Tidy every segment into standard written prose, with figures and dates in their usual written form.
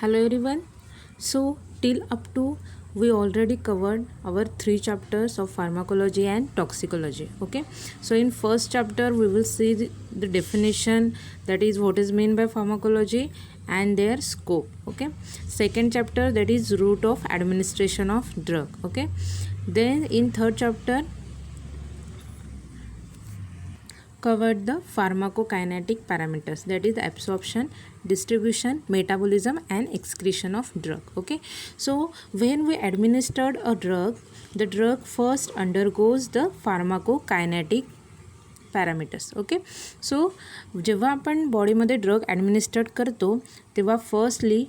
Hello everyone. So till up to we already covered our 3 chapters of pharmacology and toxicology. Okay. So in first chapter we will see the definition, that is what is meant by pharmacology and their scope. Okay. Second chapter, that is route of administration of drug. Okay. Then in third chapter covered the pharmacokinetic parameters, that is absorption, distribution, metabolism and excretion of drug. Okay, so when we administered a drug, the drug first undergoes the pharmacokinetic parameters. Okay, so जेव्हा आपण बॉडीमध्ये drug ॲडमिनिस्टर्ड करतो तेव्हा firstly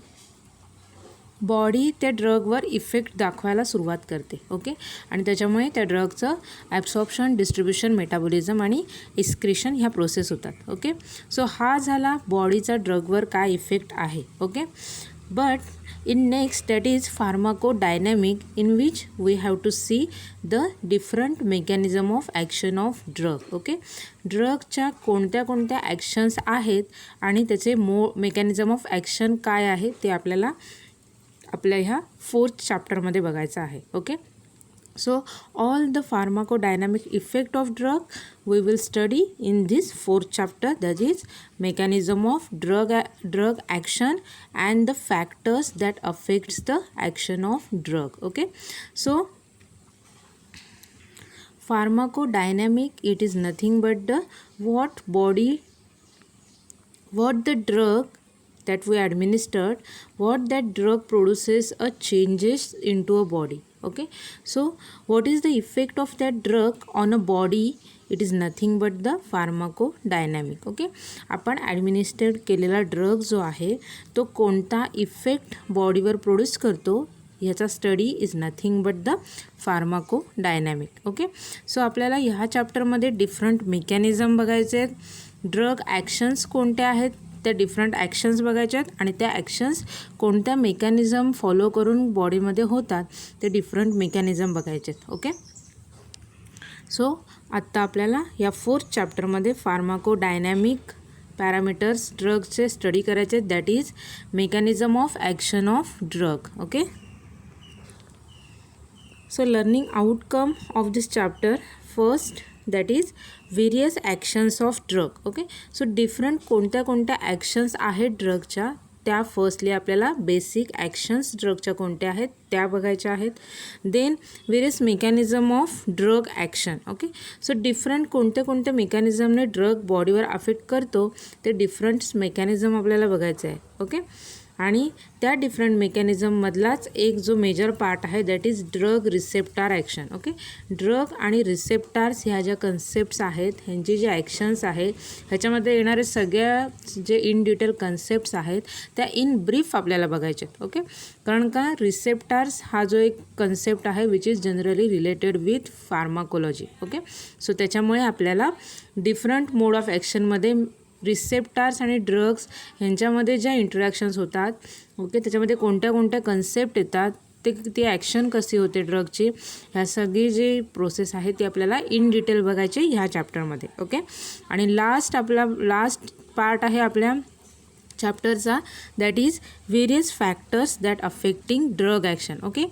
body त्या ड्रगवर effect दाखवायला सुरुवात करते. Okay, आणि त्याच्यामुळे त्या ड्रगचं ॲब्सॉर्प्शन, डिस्ट्रीब्युशन, मेटाबॉलिझम आणि एक्सक्रिशन ह्या प्रोसेस होतात. ओके, सो हा झाला बॉडीचा ड्रगवर काय इफेक्ट आहे. Okay, but in next, that is pharmacodynamic, in which we have to see the different mechanism of action of drug. okay, ड्रगच्या कोणत्या कोणत्या ॲक्शन्स आहेत आणि त्याचे मेकॅनिझम ऑफ ॲक्शन काय आहे ते आपल्याला आपल्या ह्या 4th चॅप्टरमध्ये बघायचं आहे. Okay, so all the pharmacodynamic effect of drug we will study in this 4th chapter, that is mechanism of drug action and the factors that affects the action of drug. Okay, so pharmacodynamic, it is nothing but the what the drug that we administered, what that drug produces a changes into a body. Okay, so what is the effect of that drug on a body? It is nothing but the pharmacodynamic. okay, आपण ॲडमिनिस्ट्रेट केलेला drug जो आहे तो कोणता effect बॉडीवर produce करतो ह्याचा study is nothing but the pharmacodynamic. Okay, so आपल्याला ह्या चॅप्टरमध्ये डिफरंट मेकॅनिझम बघायचे आहेत, ड्रग ॲक्शन्स कोणत्या आहेत त्या डिफरंट ॲक्शन्स बघायच्या आहेत आणि त्या ॲक्शन्स कोणत्या मेकॅनिझम फॉलो करून बॉडीमध्ये होतात ते डिफरंट मेकॅनिझम बघायचे आहेत. ओके, सो आत्ता आपल्याला या 4th चॅप्टरमध्ये फार्माकोडायनॅमिक पॅरामीटर्स ड्रगचे स्टडी करायचे आहेत, that is mechanism of action of drug. Okay, so learning outcome of this chapter, first that is various actions of drug. okay, so different कोणत्या कोणत्या actions आहेत ड्रगच्या त्या फर्स्टली आपल्याला बेसिक ॲक्शन्स ड्रगच्या कोणत्या आहेत त्या बघायच्या आहेत. Then various mechanism of drug action. Okay, so different कोणत्या कोणत्या मेकॅनिझमने ड्रग बॉडीवर अफेक्ट करतो ते डिफरंट मेकॅनिझम आपल्याला बघायचं आहे. ओके, आणि त्या डिफरंट मेकॅनिझममधलाच एक जो मेजर पार्ट आहे that is drug receptor action. Okay, drug आणि रिसेप्टार्स ह्या ज्या कन्सेप्ट्स आहेत ह्यांची जे ॲक्शन्स आहेत ह्याच्यामध्ये येणारे सगळ्या जे इन डिटेल कन्सेप्ट्स आहेत त्या इन ब्रीफ आपल्याला बघायचे आहेत. ओके, कारण का रिसेप्टार्स हा जो एक कन्सेप्ट आहे which is generally related with pharmacology. Okay, so त्याच्यामुळे आपल्याला डिफरंट मोड ऑफ ॲक्शनमध्ये रिसेप्टार्स आणि ड्रग्स ह्यांच्यामध्ये ज्या इंटरॅक्शन्स होतात, ओके, त्याच्यामध्ये कोणत्या कोणत्या कन्सेप्ट येतात ती ॲक्शन कशी होते ड्रगची, ह्या सगळी जी प्रोसेस आहे ती आपल्याला इन डिटेल बघायची ह्या चॅप्टरमध्ये. ओके, आणि लास्ट पार्ट आहे आपल्या चॅप्टरचा that is various factors that affecting drug action. Okay,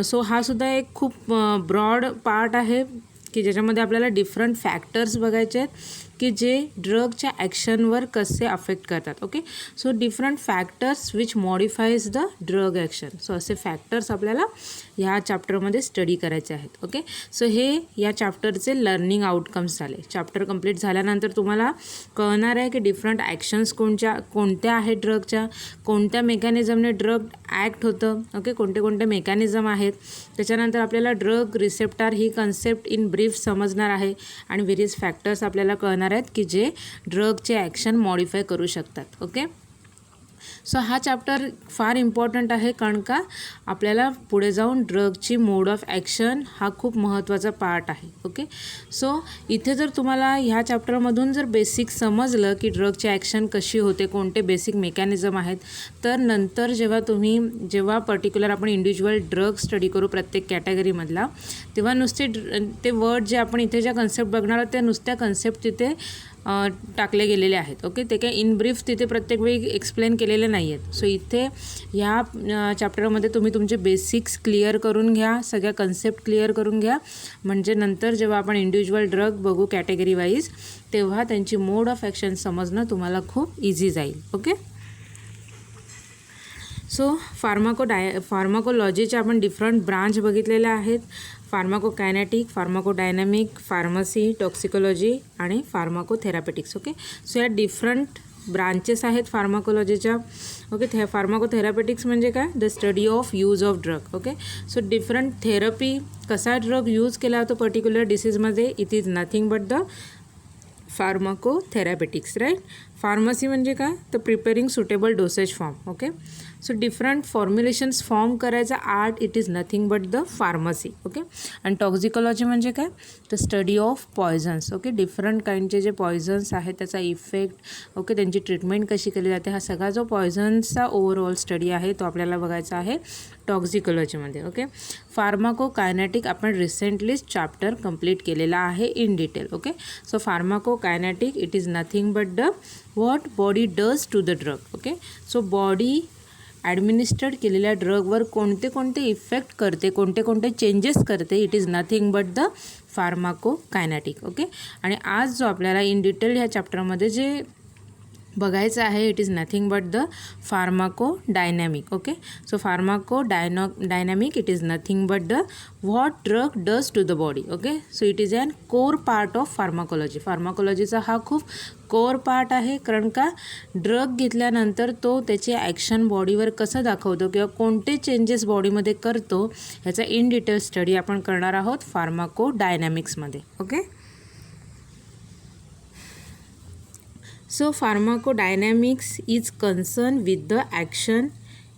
so हा सुद्धा एक खूप ब्रॉड पार्ट आहे की ज्याच्यामध्ये आपल्याला डिफरंट फॅक्टर्स बघायचे आहेत की जे ड्रगच्या ॲक्शनवर कसे अफेक्ट करतात. Okay, so different factors which modifies the drug action. So असे फॅक्टर्स आपल्याला ह्या चॅप्टरमध्ये स्टडी करायचे आहेत. ओके, सो हे या चॅप्टरचे लर्निंग आउटकम्स झाले. चॅप्टर कंप्लीट झाल्यानंतर तुम्हाला कळणार आहे की डिफरंट ॲक्शन्स कोणत्या आहेत ड्रगच्या, कोणत्या मेकॅनिझमने ड्रग ॲक्ट होतं. ओके, कोणते कोणते मेकॅनिझम आहेत. त्याच्यानंतर आपल्याला ड्रग रिसेप्टार ही कन्सेप्ट इन ब्रीफ समजणार आहे आणि व्हेरियस फॅक्टर्स आपल्याला कळणार आहेत की जे ड्रगचे ॲक्शन मॉडिफाय करू शकतात. ओके, सो हा चॅप्टर फार इम्पॉर्टंट आहे कारण का आपल्याला पुढे जाऊन ड्रगची मोड ऑफ ॲक्शन हा खूप महत्त्वाचा पार्ट आहे. ओके, सो इथे जर तुम्हाला ह्या चॅप्टरमधून जर बेसिक समजलं की ड्रगची ॲक्शन कशी होते, कोणते बेसिक मेकॅनिझम आहेत, तर नंतर जेव्हा पर्टिक्युलर आपण इंडिव्हिज्युअल ड्रग स्टडी करू प्रत्येक कॅटेगरीमधला, तेव्हा नुसते ते वर्ड जे आपण इथे ज्या कन्सेप्ट बघणार आहोत त्या नुसत्या कन्सेप्ट तिथे टाकले गेलेले आहेत. ओके, ते काय इन ब्रीफ तिथे प्रत्येक वेळी एक्सप्लेन केलेले नाही आहेत. सो इथे ह्या चॅप्टरमध्ये तुम्ही तुमचे बेसिक्स क्लिअर करून घ्या, सगळ्या कन्सेप्ट क्लिअर करून घ्या, म्हणजे नंतर जेव्हा आपण इंडिव्हिज्युअल ड्रग बघू कॅटेगरी वाईज तेव्हा त्यांची मोड ऑफ ॲक्शन समजणं तुम्हाला खूप इझी जाईल. ओके, सो फार्माकोलॉजीचे आपण डिफरंट ब्रांच बघितलेले आहेत. फार्माकोकायनेटिक, फार्माकोडायनॅमिक, फार्मसी, टॉक्सिकोलॉजी आणि फार्माकोथेरापेटिक्स. ओके, सो या डिफरंट ब्रांचेस आहेत फार्माकोलॉजीच्या. ओके, फार्माकोथेरापेटिक्स म्हणजे काय? The study of use of drug. Okay, so different therapy, कसा ड्रग यूज केला जातो पर्टिक्युलर डिसीजमध्ये, it is nothing but the pharmacotherapeutics, right. Pharmacy म्हणजे काय? तर preparing suitable dosage form. Okay, so different formulations form करायचा art, it is nothing but the pharmacy. Okay, आणि toxicology म्हणजे काय? तर study of Poisson's. Okay, different काइंडचे जे Poisson's आहेत त्याचा इफेक्ट, ओके, त्यांची ट्रीटमेंट कशी केली जाते, हा सगळा जो पॉयझन्सचा ओव्हरऑल स्टडी आहे तो आपल्याला बघायचा आहे टॉक्सिकोलॉजीमध्ये. ओके, फार्माकोकायनेटिक आपण रिसेंटलीच चॅप्टर कंप्लीट केलेला आहे in detail. Okay, so pharmacokinetic it is nothing but the what body does to the drug. Okay, so body administrate केलेल्या ड्रगवर कोणते कोणते इफेक्ट करते, कोणते कोणते चेंजेस करते, it is nothing but the pharmacokinetic. Okay, आणि आज जो आपल्याला इन डिटेल ह्या चॅप्टरमध्ये जे बघायचं आहे it is nothing but the pharmacodynamic. Okay, so pharmacodynamic it is nothing but the what drug does to the body. Okay, so it is an core part of pharmacology. फार्माकोलॉजीचा हा खूप core part आहे, कारण का drug घेतल्यानंतर तो त्याचे action बॉडीवर कसं दाखवतो किंवा कोणते चेंजेस बॉडीमध्ये करतो ह्याचा इन डिटेल स्टडी आपण करणार आहोत फार्माकोडायनॅमिक्समध्ये. Okay, so pharmacodynamics is concerned with the action,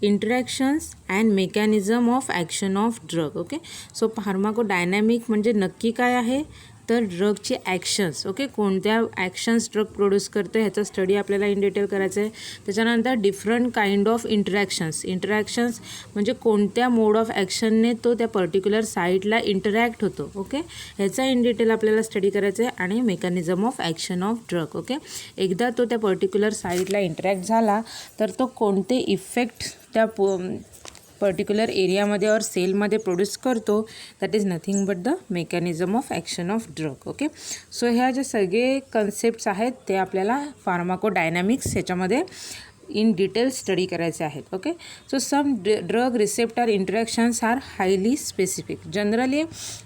interactions and mechanism of action of drug. Okay, so pharmacodynamic म्हणजे नक्की काय आहे? तर ड्रगचे ॲक्शन्स. ओके, कोणत्या ॲक्शन्स ड्रग प्रोड्यूस करते ह्याचा स्टडी आपल्याला इन डिटेल करायचं आहे. त्याच्यानंतर डिफरंट काइंड ऑफ इंटरॅक्शन्स म्हणजे कोणत्या मोड ऑफ ॲक्शनने तो त्या पर्टिक्युलर साईटला इंटरॅक्ट होतो. ओके, ह्याचा इन डिटेल आपल्याला स्टडी करायचं आहे. आणि mechanism of action of drug. Okay, एकदा तो त्या पर्टिक्युलर साईटला इंटरॅक्ट झाला तर तो कोणते इफेक्ट त्या पर्टिक्युलर एरियामध्ये और सेलमध्ये प्रोड्यूस करतो, that is nothing but the mechanism of action of drug. Okay, so ह्या जे सगळे कन्सेप्ट्स आहेत ते आपल्याला फार्माकोडायनॅमिक्स ह्याच्यामध्ये इन डिटेल स्टडी करायचे आहेत. Okay, so some drug receptor interactions are highly specific. Generally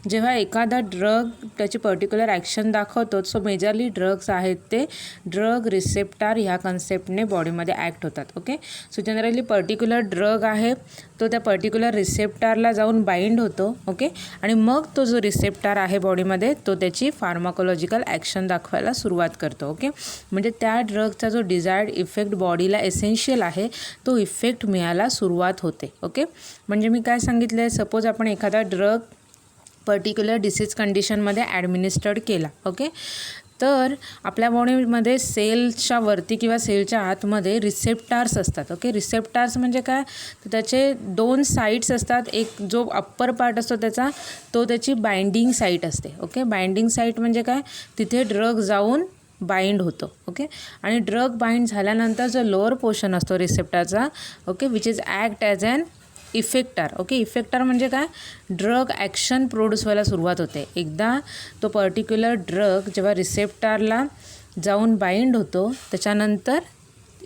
जेव्हा एखादा ड्रग त्याची पर्टिक्युलर ॲक्शन दाखवतो, सो मेजरली ड्रग्स आहेत ते ड्रग रिसेप्टर ह्या कन्सेप्टने बॉडीमध्ये ॲक्ट होतात. Okay, so generally particular drug आहे तो त्या पर्टिक्युलर रिसेप्टरला जाऊन बाइंड होतो. ओके, आणि मग तो जो रिसेप्टर आहे बॉडीमध्ये तो त्याची फार्माकोलॉजिकल ॲक्शन दाखवायला सुरुवात करतो. ओके, म्हणजे त्या ड्रगचा जो डिझायर्ड इफेक्ट बॉडीला एसेन्शियल आहे तो इफेक्ट मिळायला सुरुवात होते. ओके, म्हणजे मी काय सांगितलं आहे, सपोज आपण एखादा ड्रग पर्टिक्युलर डिसीज कंडिशनमध्ये ॲडमिनिस्टर्ड केला. ओके, तर आपल्या बॉडीमध्ये सेलच्या वरती किंवा सेलच्या आतमध्ये रिसेप्टार्स असतात. ओके, रिसेप्टार्स म्हणजे काय, तर त्याचे दोन साईट्स असतात. एक जो अप्पर पार्ट असतो त्याची बाइंडिंग साईट असते. ओके, बाइंडिंग साईट म्हणजे काय, तिथे ड्रग जाऊन बाइंड होतो. ओके, आणि ड्रग बाइंड झाल्यानंतर जो लोअर पोर्शन असतो रिसेप्टरचा, okay, which is act as an effector. Okay, effector म्हणजे काय, ड्रग ॲक्शन प्रोड्यूस व्हायला सुरुवात होते. एकदा तो पर्टिक्युलर ड्रग जेव्हा रिसेप्टरला जाऊन बाइंड होतो त्याच्यानंतर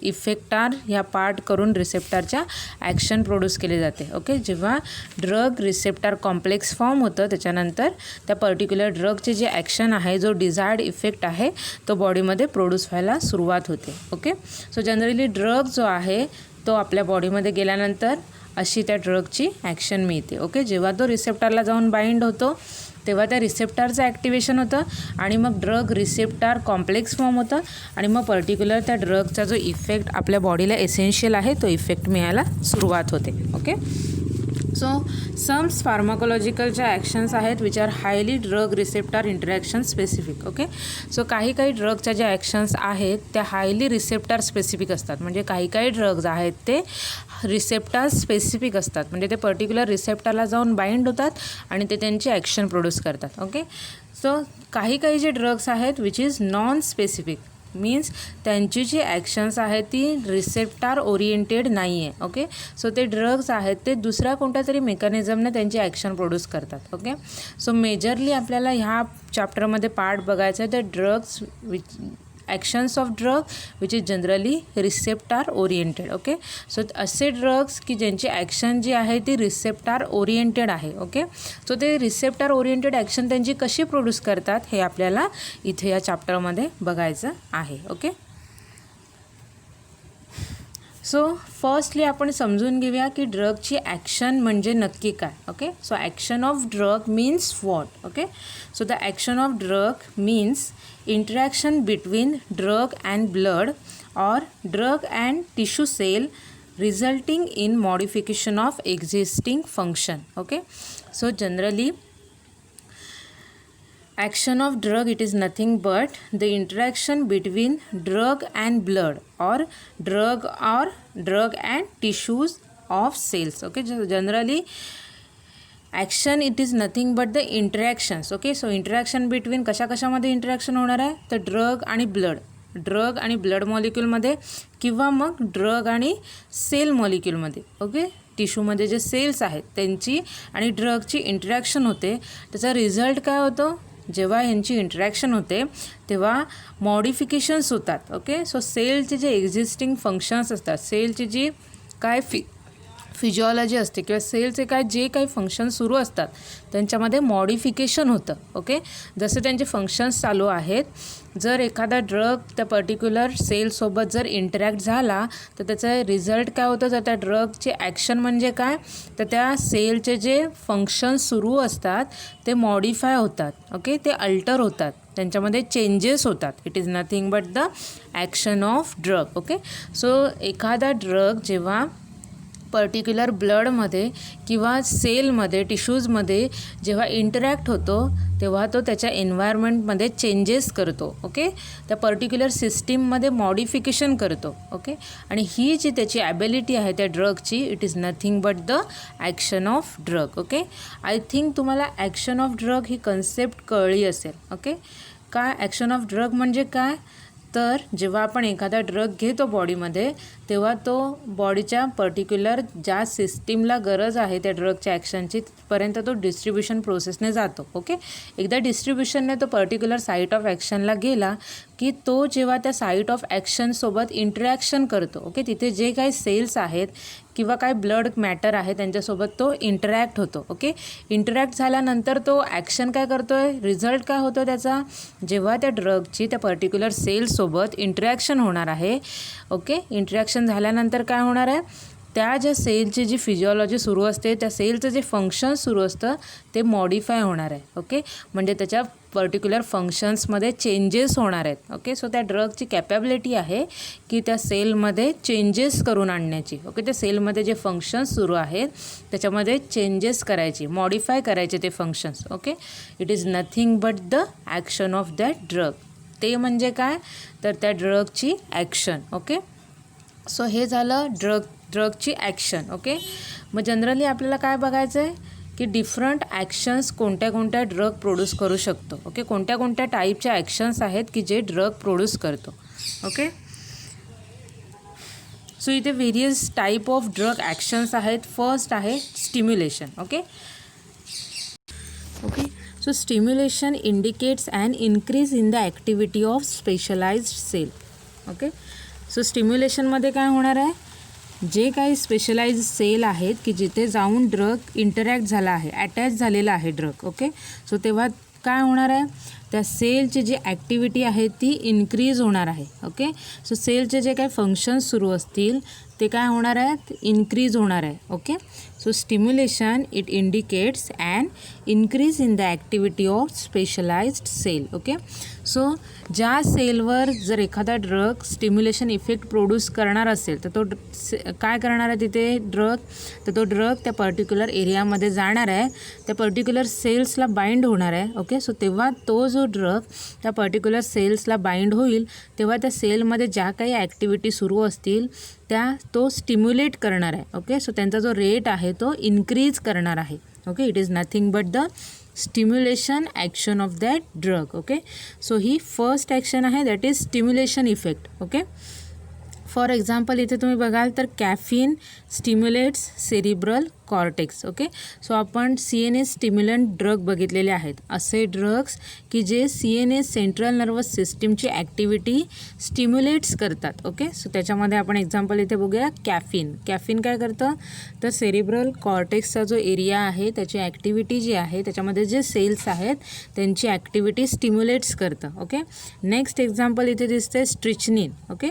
इफेक्टर ह्या पार्ट करून रिसेप्टरच्या ॲक्शन प्रोड्यूस केले जाते. ओके, जेव्हा ड्रग रिसेप्टर कॉम्प्लेक्स फॉर्म होतं त्याच्यानंतर त्या पर्टिक्युलर ड्रगचे जे ॲक्शन आहे, जो डिझायर्ड इफेक्ट आहे तो बॉडीमध्ये प्रोड्यूस व्हायला सुरुवात होते. ओके, सो जनरली ड्रग जो आहे तो आपल्या बॉडीमध्ये गेल्यानंतर अशी त्या ड्रगची ॲक्शन मिळते. ओके, जेव्हा तो रिसेप्टरला जाऊन बाइंड होतो तेव्हा त्या रिसेप्टरचं ॲक्टिवेशन होतं आणि मग ड्रग रिसेप्टर कॉम्प्लेक्स फॉर्म होतं आणि मग पर्टिक्युलर त्या ड्रगचा जो इफेक्ट आपल्या बॉडीला एसेन्शियल आहे तो इफेक्ट मिळायला सुरुवात होते. ओके, सो सम्स फार्माकोलॉजिकलच्या ॲक्शन्स आहेत which are highly drug receptor interaction specific. Okay, so काही ड्रगच्या ज्या ॲक्शन्स आहेत त्या हायली रिसेप्टर स्पेसिफिक असतात. म्हणजे काही ड्रग्ज आहेत ते रिसेप्टर स्पेसिफिक असतात. म्हणजे ते पर्टिक्युलर रिसेप्टरला जाऊन बाइंड होतात आणि ते त्यांची ॲक्शन प्रोड्यूस करतात. ओके, सो काही जे ड्रग्स आहेत which is non specific, means त्यांची जी ॲक्शन्स आहेत ती रिसेप्टर ओरिएंटेड नाही आहे. ओके, सो ते ड्रग्स आहेत ते दुसऱ्या कोणत्या तरी मेकॅनिझमने त्यांची ॲक्शन प्रोड्यूस करतात. ओके, सो मेजरली आपल्याला ह्या चॅप्टरमध्ये पार्ट बघायचं आहे the drugs which actions of drug which is generally receptor oriented. Okay, so असे ड्रग्स की ज्यांची ॲक्शन जी आहे ती रिसेप्टर ओरिएंटेड आहे. ओके, सो ते रिसेप्टर ओरिएंटेड ॲक्शन त्यांची कशी प्रोड्यूस करतात हे आपल्याला इथे या चॅप्टरमध्ये बघायचं आहे. ओके, सो फर्स्टली आपण समजून घेऊया की ड्रगची ॲक्शन म्हणजे नक्की काय. Okay, so action of drug means what. Okay, so the action of drug means interaction between drug and blood or drug and tissue cell resulting in modification of existing function. Okay, so generally action of drug it is nothing but the interaction between drug and blood or drug and tissues of cells. Okay, generally action it is nothing but the interactions. Okay, so interaction between कशामध्ये interaction होणार आहे तर drug आणि blood मॉलिक्यूलमध्ये किंवा मग drug आणि sale मॉलिक्यूलमध्ये. Okay, टिश्यूमध्ये जे सेल्स आहेत त्यांची आणि ड्रगची इंटरॅक्शन होते. त्याचा रिझल्ट काय होतो, जेव्हा ह्यांची इंटरॅक्शन होते तेव्हा मॉडिफिकेशन्स होतात. ओके, सो सेलचे जे एक्झिस्टिंग फंक्शन्स असतात, सेलची जी काय फिजिओलॉजी असते किंवा सेलचे जे काही फंक्शन सुरू असतात त्यांच्यामध्ये मॉडिफिकेशन होतं. ओके, जसे त्यांचे फंक्शन्स चालू आहेत, जर एखादा ड्रग त्या पर्टिक्युलर सेलसोबत जर इंटरॅक्ट झाला तर त्याचा रिझल्ट काय होतं, तर त्या ड्रगचे ॲक्शन म्हणजे काय तर त्या सेलचे जे फंक्शन्स सुरू असतात ते मॉडिफाय होतात. ओके, ते अल्टर होतात, त्यांच्यामध्ये चेंजेस होतात. It is nothing but the action of drug. Okay, so एखादा ड्रग जेव्हा पर्टिक्युलर ब्लडमध्ये किंवा सेलमध्ये टिश्यूजमध्ये जेव्हा इंटरॅक्ट होतो तेव्हा तो त्याच्या एन्व्हायरमेंटमध्ये चेंजेस करतो. ओके, त्या पर्टिक्युलर सिस्टीममध्ये मॉडिफिकेशन करतो. ओके, आणि ही जी त्याची ॲबिलिटी आहे त्या ड्रगची it is nothing but the action of drug. Okay, I think तुम्हाला ॲक्शन ऑफ ड्रग ही कन्सेप्ट कळली असेल. ओके, काय ॲक्शन ऑफ ड्रग म्हणजे काय तर जेव्हा आपण एखादा ड्रग घेतो बॉडीमध्ये तेव्हा तो बॉडीच्या पर्टिक्युलर ज्या सिस्टीमला गरज आहे त्या ड्रगच्या ॲक्शनची तिथपर्यंत तो डिस्ट्रीब्युशन प्रोसेसने जातो. ओके, एकदा डिस्ट्रीब्युशनने तो पर्टिक्युलर साईट ऑफ ॲक्शनला गेला की तो जेव्हा त्या साईट ऑफ ॲक्शनसोबत इंटरॅक्शन करतो. ओके, तिथे जे काही सेल्स आहेत किंवा काय ब्लड मॅटर आहे त्यांच्यासोबत तो इंटरॅक्ट होतो. ओके, इंटरॅक्ट झाल्यानंतर तो ॲक्शन काय करतो आहे, रिझल्ट काय होतो त्याचा, जेव्हा त्या ड्रगची त्या पर्टिक्युलर सेलसोबत इंटरॅक्शन होणार आहे. ओके, इंटरॅक्शन झाल्यानंतर काय होणार आहे, त्या ज्या सेलची जी फिजिओलॉजी सुरू असते त्या सेलचं जे फंक्शन सुरू असतं ते मॉडिफाय होणार आहे. ओके, म्हणजे त्याच्या पर्टिक्युलर फंक्शन्समध्ये चेंजेस होणार आहेत. ओके, सो त्या ड्रगची कॅपॅबिलिटी आहे की त्या सेलमध्ये चेंजेस करून आणण्याची. ओके, त्या सेलमध्ये जे फंक्शन्स सुरू आहेत त्याच्यामध्ये चेंजेस करायची, मॉडिफाय करायचे ते functions. Okay, it is nothing but the action of that drug. ते म्हणजे काय तर त्या ड्रगची ॲक्शन. ओके, सो हे झालं ड्रगची ॲक्शन. ओके, मग जनरली आपल्याला काय बघायचं आहे की डिफरंट ॲक्शन्स कोणत्या ड्रग प्रोड्यूस करू शकतो. ओके, कोणत्या टाईपच्या ॲक्शन्स आहेत की जे ड्रग प्रोड्यूस करतो. ओके, सो इथे various type of drug actions आहेत. फर्स्ट आहे stimulation. Okay, so stimulation indicates an increase in the activity of specialised cell. Okay, so स्टिम्युलेशनमध्ये काय होणार आहे, जे काही स्पेशलाइज्ड सेल आहेत की जिथे जाऊन ड्रग इंटरॅक्ट झाला आहे, अटॅच झालेला आहे ड्रग. ओके, सो तेव्हा काय होणार आहे त्या सेलची जी ॲक्टिव्हिटी आहे ती इन्क्रीज होणार आहे. ओके, सो सेलचे जे काही फंक्शन्स सुरू असतील ते काय होणार आहेत, इन्क्रीज होणार आहे. Okay, so stimulation it indicates an increase in the activity of specialised cell. Okay, so ज्या सेलवर जर एखादा ड्रग स्टिम्युलेशन इफेक्ट प्रोड्यूस करणार असेल तर तो काय करणार आहे तिथे ड्रग, तर तो ड्रग त्या पर्टिक्युलर एरियामध्ये जाणार आहे, त्या पर्टिक्युलर सेल्सला बाइंड होणार आहे. ओके, सो तेव्हा तो जो ड्रग त्या पर्टिक्युलर सेल्सला बाइंड होईल तेव्हा त्या सेलमध्ये ज्या काही ॲक्टिव्हिटी सुरू असतील त्या तो स्टिम्युलेट करणार आहे. ओके, सो त्यांचा जो रेट आहे तो इन्क्रीज करणार आहे. Okay, it is nothing but the stimulation action of that drug. Okay, so ही फर्स्ट ॲक्शन आहे that is stimulation effect. Okay, for example इथे तुम्ही बघाल तर caffeine stimulates cerebral cortex. Okay, so आपण CNS स्टिम्युलंट ड्रग बघितलेले आहेत, असे ड्रग्स की जे CNS सेंट्रल नर्वस सिस्टीमची ॲक्टिव्हिटी स्टिम्युलेट्स करतात. ओके, सो त्याच्यामध्ये आपण एक्झाम्पल इथे बघूया कॅफिन. कॅफिन काय करतं तर सेरिब्रल कॉर्टेक्सचा जो एरिया आहे त्याची ॲक्टिव्हिटी जी आहे त्याच्यामध्ये जे सेल्स आहेत त्यांची ॲक्टिव्हिटी स्टिम्युलेट्स करतं. ओके, नेक्स्ट एक्झाम्पल इथे दिसते स्ट्रिचनिन. ओके,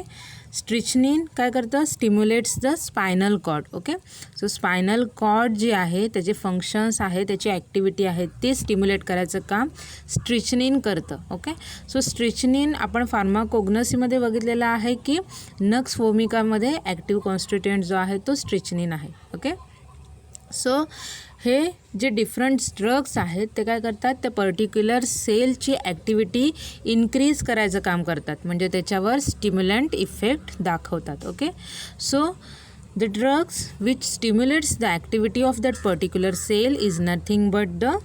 स्ट्रिचनिन काय करतं, stimulates the spinal cord. Okay, so spinal cord जे आहे त्याचे फंक्शन्स आहे त्याची ॲक्टिव्हिटी आहे ते स्टिम्युलेट करायचं काम स्ट्रिचनिन करतं. ओके, सो स्ट्रिचनिन आपण फार्माकोग्नसीमध्ये बघितलेलं आहे की नक्स वोमिकामध्ये ॲक्टिव्ह कॉन्स्टिट्युएंट जो आहे तो स्ट्रिचनिन आहे. ओके, सो हे जे डिफरंट ड्रग्स आहेत ते काय करतात, त्या पर्टिक्युलर सेलची ॲक्टिव्हिटी इन्क्रीज करायचं काम करतात, म्हणजे त्याच्यावर स्टिम्युलंट इफेक्ट दाखवतात. Okay, so the drugs which stimulates the activity of that particular cell is nothing but the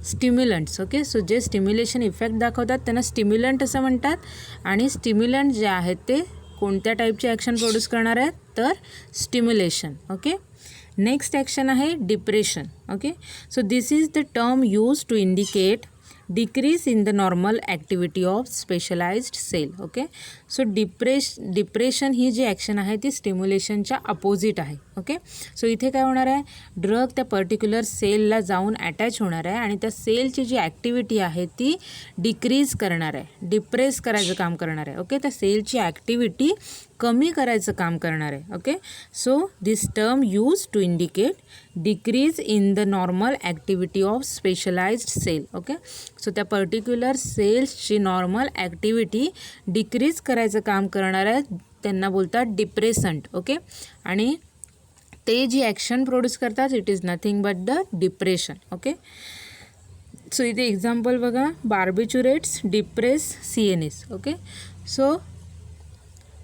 stimulants. Okay, so जे स्टिम्युलेशन इफेक्ट दाखवतात त्यांना स्टिम्युलंट असं म्हणतात, आणि स्टिम्युलंट जे आहेत ते कोणत्या टाईपचे ॲक्शन प्रोड्यूस करणार आहेत तर स्टिम्युलेशन. ओके, नेक्स्ट ॲक्शन आहे depression. Okay, so this is the term use to indicate decrease in the normal activity of specialised cell. Okay, so depression ही जी ॲक्शन आहे ती स्टिम्युलेशनच्या अपोजिट आहे. ओके, सो इथे काय होणार आहे, ड्रग त्या पर्टिक्युलर सेलला जाऊन अटॅच होणार आहे आणि त्या सेलची जी ॲक्टिव्हिटी आहे ती डिक्रीज करणार आहे, डिप्रेस करायचं काम करणार आहे. ओके, त्या सेलची ॲक्टिव्हिटी कमी करायचं काम करणार आहे. Okay, so this term use to indicate decrease in the normal activity of specialised cell. Okay, so त्या पर्टिक्युलर सेल्सची नॉर्मल ॲक्टिव्हिटी डिक्रीज करायचं काम करणार आहे त्यांना बोलतात डिप्रेसंट. ओके, आणि ते जी ॲक्शन प्रोड्यूस करतात it is nothing but the depression. Okay, so इथे एक्झाम्पल बघा, बार्बिच्युरेट्स डिप्रेस CNS. ओके, सो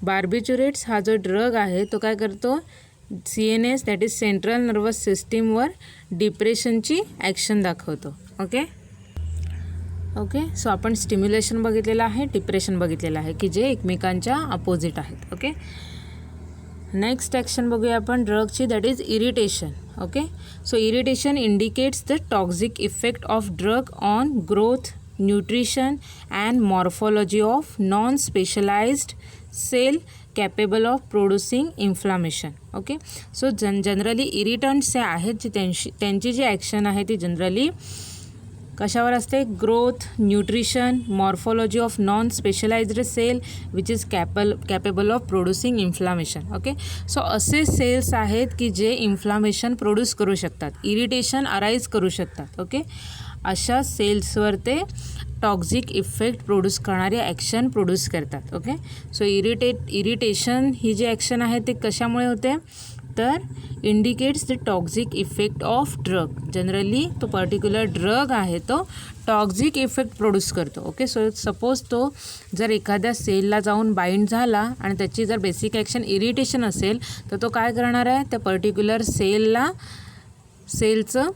बार्बिच्युरेट्स हा जो ड्रग आहे तो काय करतो, CNS that is central nervous सिस्टीमवर डिप्रेशनची ॲक्शन दाखवतो. ओके, ओके, सो आपण स्टिम्युलेशन बघितलेलं आहे, डिप्रेशन बघितलेलं आहे की जे एकमेकांच्या अपोजिट आहेत. ओके, नेक्स्ट ॲक्शन बघूया आपण ड्रगची that is irritation. Okay, so irritation indicates the toxic effect of drug on growth, nutrition and morphology of non specialised cell capable of producing inflammation. Okay, so generally irritants जे आहेत त्यांची जी action आहे ती generally कशावर असते, growth, nutrition, morphology of non specialised cell which is capable of producing inflammation. Okay, so असे cells आहेत की जे इन्फ्लामेशन प्रोड्यूस करू शकतात, इरिटेशन अराईज करू शकतात. ओके, अशा सेल्सवर ते टॉक्झिक इफेक्ट प्रोड्यूस करणारे ॲक्शन प्रोड्यूस करतात. ओके, सो इरिटेशन ही जी ॲक्शन आहे ते कशामुळे होते तर indicates the toxic effect of drug. Generally तो पर्टिक्युलर ड्रग आहे तो टॉक्झिक इफेक्ट प्रोड्यूस करतो. ओके, सो सपोज तो जर एखाद्या सेलला जाऊन बाइंड झाला आणि त्याची जर बेसिक ॲक्शन इरिटेशन असेल तर तो काय करणार आहे, त्या पर्टिक्युलर सेलचं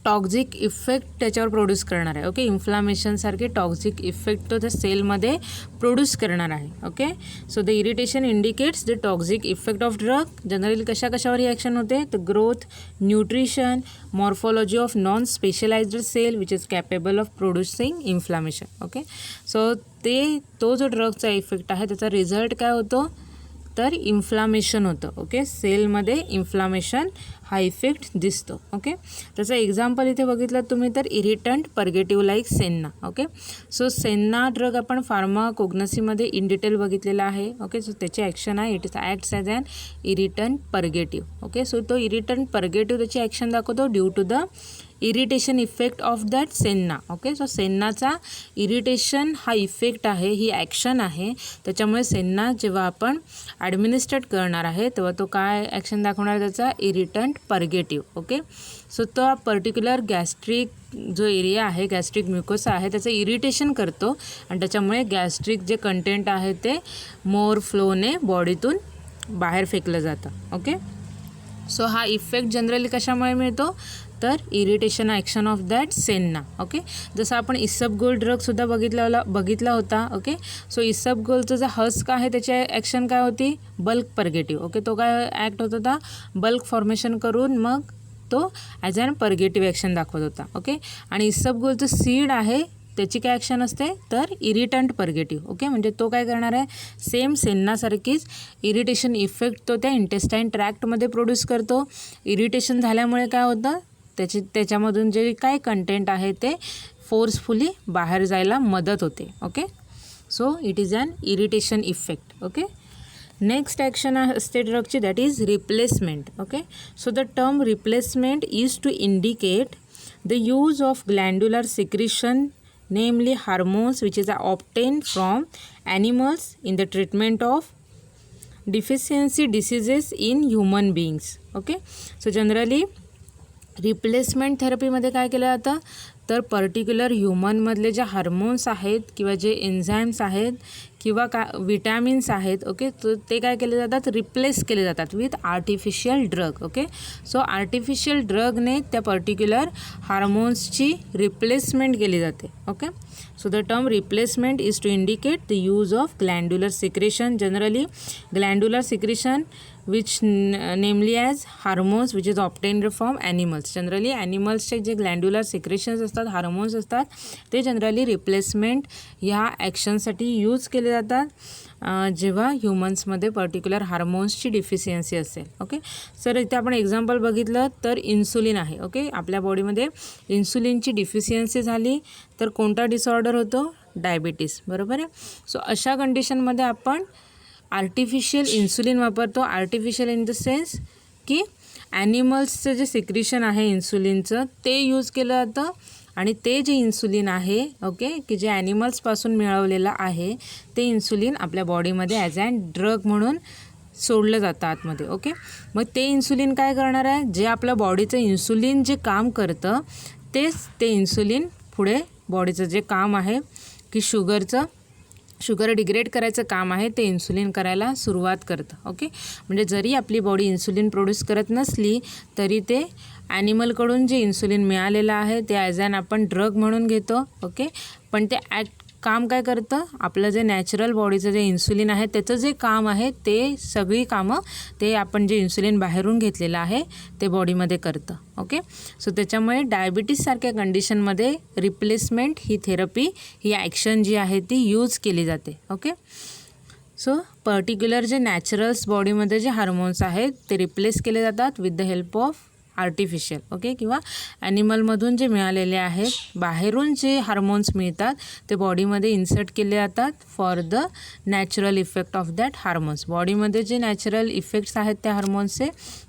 टॉक्झिक इफेक्ट त्याच्यावर प्रोड्यूस करणार आहे. ओके, इन्फ्लामेशनसारखे टॉक्झिक इफेक्ट तो त्या सेलमध्ये प्रोड्यूस करणार आहे. Okay, so the irritation indicates the toxic effect of drug. Generally कशावर ही ॲक्शन होते तर growth, nutrition, morphology of non specialised cell which is capable of producing inflammation. Okay, so तो जो ड्रगचा इफेक्ट आहे त्याचा रिझल्ट काय होतो तर इन्फ्लामेशन होतं. ओके, सेलमध्ये इन्फ्लामेशन हा इफेक्ट दिसतो. ओके, त्याचं एक्झाम्पल इथे बघितलं तुम्ही तर irritant purgative like senna. Okay, so senna drug आपण फार्माकोग्नसीमध्ये इन डिटेल बघितलेला आहे. ओके, सो त्याची ॲक्शन आहे it is acts as an irritant purgative. Okay, so तो इरिटंट पर्गेटिव्ह त्याची ॲक्शन दाखवतो due to the irritation effect of that senna. Okay, so सेन्नाचा इरिटेशन हा इफेक्ट आहे, ही ॲक्शन आहे. त्याच्यामुळे सेन्ना जेव्हा आपण ॲडमिनिस्ट्रेट करणार आहे तेव्हा तो काय ॲक्शन दाखवणार त्याचा इरिटंट पर्गेटिव्ह. ओके, सो तो पर्टिक्युलर गॅस्ट्रिक जो एरिया आहे, गॅस्ट्रिक म्युकोसा आहे, त्याचं इरिटेशन करतो आणि त्याच्यामुळे गॅस्ट्रिक जे कंटेंट आहे ते मोर फ्लोने बॉडीतून बाहेर फेकलं जातं. ओके, सो हा इफेक्ट जनरली कशामुळे मिळतो तर irritation action of that senna. Okay, जसं आपण इसबगोल ड्रगसुद्धा बघितला होता. ओके, सो इसबगोलचं जो हस्क आहे त्याची ॲक्शन काय होती बल्क पर्गेटिव्ह. ओके, तो काय ॲक्ट होत होता बल्क फॉर्मेशन करून मग तो ॲज ॲन पर्गेटिव्ह ॲक्शन दाखवत होता. ओके, आणि इसबगोलचं सीड आहे त्याची काय ॲक्शन असते तर इरिटंट पर्गेटिव्ह. ओके, म्हणजे तो काय करणार आहे सेम सेन्नासारखीच इरिटेशन इफेक्ट तो त्या इंटेस्टाईन ट्रॅक्टमध्ये प्रोड्यूस करतो. इरिटेशन झाल्यामुळे काय होतं त्याच्यामधून जे काय कंटेंट आहे ते फोर्सफुली बाहेर जायला मदत होते. Okay, so it is an irritation effect. Okay, next action असते ड्रगची that is replacement. Okay, so the term replacement is to indicate the use of glandular secretion namely hormones which is obtained from animals in the treatment of deficiency diseases in human beings. Okay, so generally replacement थेरपीमध्ये काय केलं जातं तर particular ह्युमनमधले जे hormones आहेत किंवा जे enzymes आहेत किंवा विटॅमिन्स आहेत. ओके, तर ते काय केले जातात रिप्लेस केले जातात with artificial drug. Okay, so artificial ड्रगने त्या पर्टिक्युलर हार्मोन्सची रिप्लेसमेंट केली जाते. Okay, so the term replacement is to indicate the use of glandular secretion. Generally glandular secretion which namely as hormones which is obtained from animals. Generally ॲनिमल्सचे जे glandular सिक्रेशन्स असतात hormones असतात ते जनरली रिप्लेसमेंट ह्या ॲक्शनसाठी use केले जातात जेव्हा ह्युमन्समध्ये particular हार्मोन्सची deficiency असेल. ओके, सर इथे आपण एक्झाम्पल बघितलं तर इन्सुलिन आहे. ओके, आपल्या बॉडीमध्ये इन्सुलिनची डिफिशियन्सी झाली तर कोणता डिसऑर्डर होतो डायबिटीस. बरोबर आहे. सो अशा कंडिशनमध्ये आपण आर्टिफिशियल इन्सुलिन वापरतो. आर्टिफिशियल इन द सेन्स की ॲनिमल्सचं जे सिक्रिशन आहे इन्सुलिनचं ते यूज केलं जातं आणि ते जे इन्सुलिन आहे ओके की जे ॲनिमल्सपासून मिळवलेलं आहे ते इन्सुलिन आपल्या बॉडीमध्ये ॲज ॲन ड्रग म्हणून सोडलं जातं आतमध्ये. ओके, मग ते इन्सुलिन काय करणार आहे जे आपल्या बॉडीचं इन्सुलिन जे काम करतं तेच ते इन्सुलिन पुढे बॉडीचं जे काम आहे की शुगर डिग्रेड करायचं काम आहे ते इन्सुलिन करायला सुरुवात करतं. ओके, म्हणजे जरी आपली बॉडी इन्सुलिन प्रोड्यूस करत नसली तरी ते ॲनिमलकडून जे इन्सुलिन मिळालेलं आहे ते ॲज ॲन आपण ड्रग म्हणून घेतो. ओके, पण ते काम काय करतं आपलं जे नॅचरल बॉडीचं जे इन्सुलिन आहे त्याचं जे काम आहे ते सगळी कामं ते आपण जे इन्सुलिन बाहेरून घेतलेलं आहे ते बॉडीमध्ये करतं. ओके, सो त्याच्यामुळे डायबिटीससारख्या कंडिशनमध्ये रिप्लेसमेंट ही थेरपी ही ॲक्शन जी आहे ती यूज केली जाते. ओके, सो पर्टिक्युलर जे नॅचरल्स बॉडीमध्ये जे हार्मोन्स आहेत ते रिप्लेस केले जातात with the help of artificial. Okay, किंवा ॲनिमलमधून जे मिळालेले आहेत बाहेरून जे हार्मोन्स मिळतात ते बॉडीमध्ये इन्सर्ट केले जातात for the natural effect of that hormones. बॉडीमध्ये जे नॅचरल इफेक्ट्स आहेत त्या हार्मोन्सचे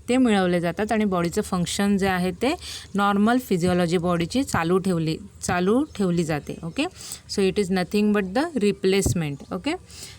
ते मिळवले जातात आणि बॉडीचं फंक्शन जे आहे ते नॉर्मल फिजिओलॉजी बॉडीची चालू ठेवली जाते. Okay, so it is nothing but the replacement. Okay,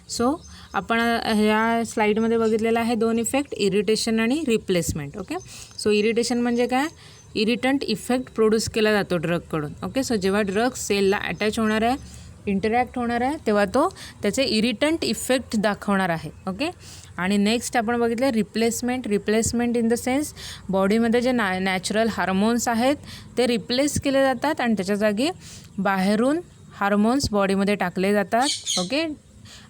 so आपण ह्या स्लाईडमध्ये बघितलेलं आहे दोन इफेक्ट इरिटेशन आणि रिप्लेसमेंट. ओके, सो इरिटेशन म्हणजे काय इरिटंट इफेक्ट प्रोड्यूस केला जातो ड्रगकडून. ओके, सो जेव्हा ड्रग सेलला अटॅच होणार आहे इंटरॅक्ट होणार आहे तेव्हा तो त्याचे इरिटंट इफेक्ट दाखवणार आहे. ओके, आणि नेक्स्ट आपण बघितलं रिप्लेसमेंट इन द सेन्स बॉडीमध्ये जे नॅचरल हार्मोन्स आहेत ते रिप्लेस केले जातात आणि त्याच्या जागी बाहेरून हार्मोन्स बॉडीमध्ये टाकले जातात. ओके,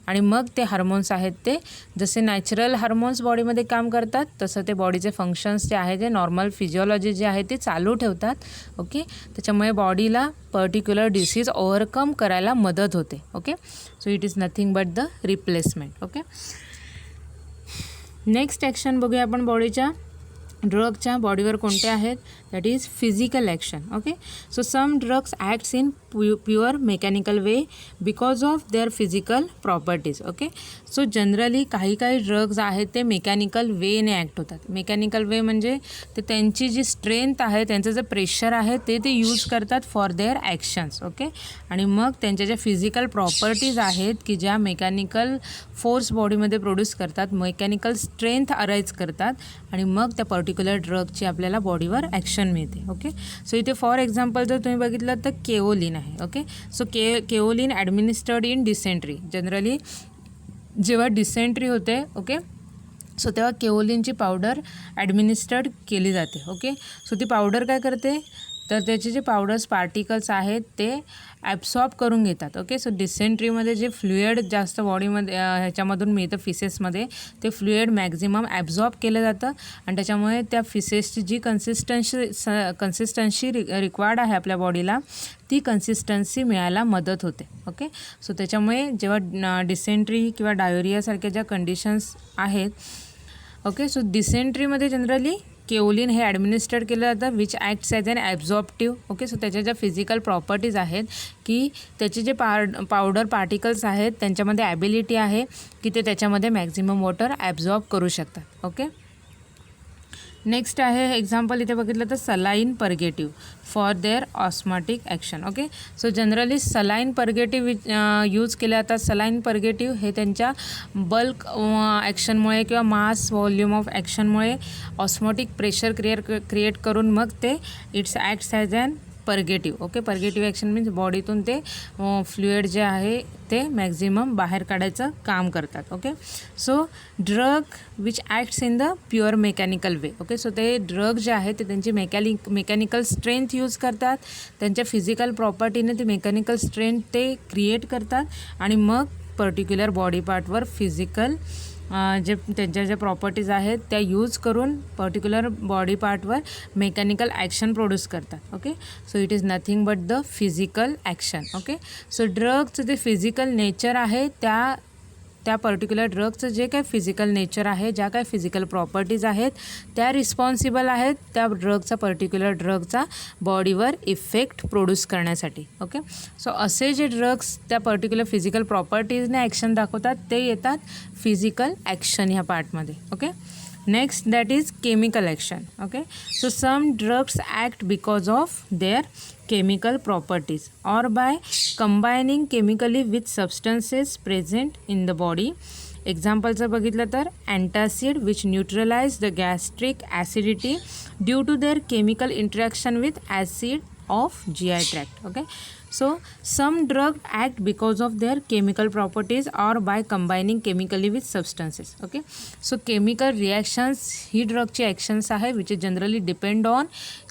आणि मग ते हार्मोन्स आहेत ते जसे नॅचरल हार्मोन्स बॉडीमध्ये काम करतात तसं ते बॉडीचे फंक्शन्स जे आहे जे नॉर्मल फिजिओलॉजी जे आहे ते चालू ठेवतात. ओके, त्याच्यामुळे बॉडीला पर्टिक्युलर डिसीज ओव्हरकम करायला मदत होते. Okay, so it is nothing but the replacement. Okay, next action बघूया आपण बॉडीच्या ड्रगच्या बॉडीवर कोणते आहेत, that is physical action. Okay, so some drugs acts in pure mechanical way because of their physical properties. Okay, so generally काही drugs आहेत ते मेकॅनिकल वेने ॲक्ट होतात. मेकॅनिकल वे म्हणजे ते त्यांची जी स्ट्रेंथ आहे, त्यांचं जे प्रेशर आहे ते यूज करतात फॉर देअर ॲक्शन्स. ओके, आणि मग त्यांच्या ज्या फिजिकल प्रॉपर्टीज आहेत की ज्या मेकॅनिकल फोर्स बॉडीमध्ये प्रोड्यूस करतात, मेकॅनिकल स्ट्रेंथ अराईज करतात आणि मग त्या पर्टिक्युलर ड्रगची आपल्याला बॉडीवर ॲक्शन मिळते. ओके, सो इथे फॉर एक्झाम्पल जर तुम्ही बघितलं तर केओलिन आहे. Okay, so kaolin administered in dysentery. Generally जेव्हा डिसेंट्री होते, ओके, सो तेव्हा केओलिनची पावडर ॲडमिनिस्टर्ड केली जाते. ओके, सो ती पावडर काय करते, तर त्याचे जे पावडर्स पार्टिकल्स आहेत ते ॲब्सॉर्ब करून घेतात. ओके, सो डिसेंट्रीमध्ये जे फ्लुइड जास्त बॉडीमध्ये ह्याच्यामधून मिळतं फिसेसमध्ये, ते फ्लुइड मॅक्झिमम ॲब्सॉर्ब केलं जातं आणि त्याच्यामुळे त्या फिसेसची जी कन्सिस्टन्सी रिक्वायर्ड आहे आपल्या बॉडीला, ती कन्सिस्टन्सी मिळायला मदत होते. ओके, सो त्याच्यामुळे जेव्हा डिसेंट्री किंवा डायोरियासारख्या ज्या कंडिशन्स आहेत, ओके, सो डिसेंट्रीमध्ये जनरली केओलिन हे ॲडमिनिस्टर्ड केलं जातं which acts as an absorptive. Okay, so त्याच्या ज्या फिजिकल प्रॉपर्टीज आहेत की त्याचे जे पावडर पार्टिकल्स आहेत त्यांच्यामध्ये ॲबिलिटी आहे की ते त्याच्यामध्ये मॅक्झिमम वॉटर ॲब्झॉर्ब करू शकतात. ओके, नेक्स्ट आहे एक्झाम्पल इथे बघितलं तर saline purgative for their osmotic action. Okay, so generally saline purgative use केले जातात. सलाईन पर्गेटिव्ह हे त्यांच्या बल्क ॲक्शनमुळे किंवा मास व्हॉल्यूम ऑफ ॲक्शनमुळे ऑस्मॉटिक प्रेशर क्रिएट करून मग ते its acts as an purgative. Okay, purgative action means बॉडीतून ते फ्लुइड जे आहे ते मॅक्झिमम बाहेर काढायचं काम करतात. Okay, so drug which acts in the pure mechanical way. Okay, so ते ड्रग जे आहे ते त्यांची मेकॅनिकल स्ट्रेंथ यूज करतात, त्यांच्या फिजिकल प्रॉपर्टीने ते मेकॅनिकल स्ट्रेंथ ते क्रिएट करतात आणि मग पर्टिक्युलर बॉडी पार्टवर फिजिकल जे त्यांच्या ज्या प्रॉपर्टीज आहेत त्या यूज करून पर्टिक्युलर बॉडी पार्टवर मेकॅनिकल ॲक्शन प्रोड्यूस करतात. Okay, so it is nothing but the physical action. Okay, so ड्रगचं जे फिजिकल नेचर आहे त्या पर्टिक्युलर ड्रगचं जे काय फिजिकल नेचर आहे, ज्या काय फिजिकल प्रॉपर्टीज आहेत त्या रिस्पॉन्सिबल आहेत त्या पर्टिक्युलर ड्रगचा बॉडीवर इफेक्ट प्रोड्यूस करण्यासाठी. ओके, सो असे जे ड्रग्स त्या पर्टिक्युलर फिजिकल प्रॉपर्टीजने ॲक्शन दाखवतात ते येतात फिजिकल ॲक्शन ह्या पार्टमध्ये. Okay, next that is chemical action. Okay, so some drugs act because of their chemical properties or by combining chemically with substances present in the body. Example जर बघितलं तर antacid which neutralise the gastric acidity due to their chemical interaction with acid of GI tract. Okay, so some drug act because of their chemical properties or by combining chemically with substances. Okay, so chemical reactions ही ड्रगची actions आहे which is generally depend on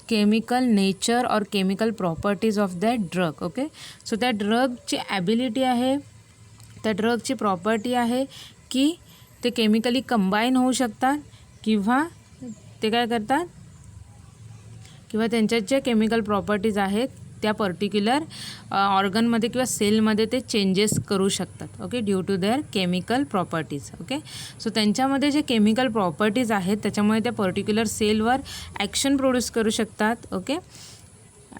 chemical nature और chemical properties of that drug. Okay, so त्या ड्रगची ability आहे, त्या ड्रगची property आहे की ते केमिकली कंबाईन होऊ शकतात किंवा ते काय करतात किंवा त्यांच्यात ज्या केमिकल प्रॉपर्टीज आहेत त्या पर्टिक्युलर ऑर्गनमध्ये किंवा सेलमध्ये ते चेंजेस करू शकतात. Okay, due to their chemical properties. Okay, so त्यांच्यामध्ये जे केमिकल प्रॉपर्टीज आहेत त्याच्यामुळे त्या पर्टिक्युलर सेलवर ॲक्शन प्रोड्यूस करू शकतात. ओके,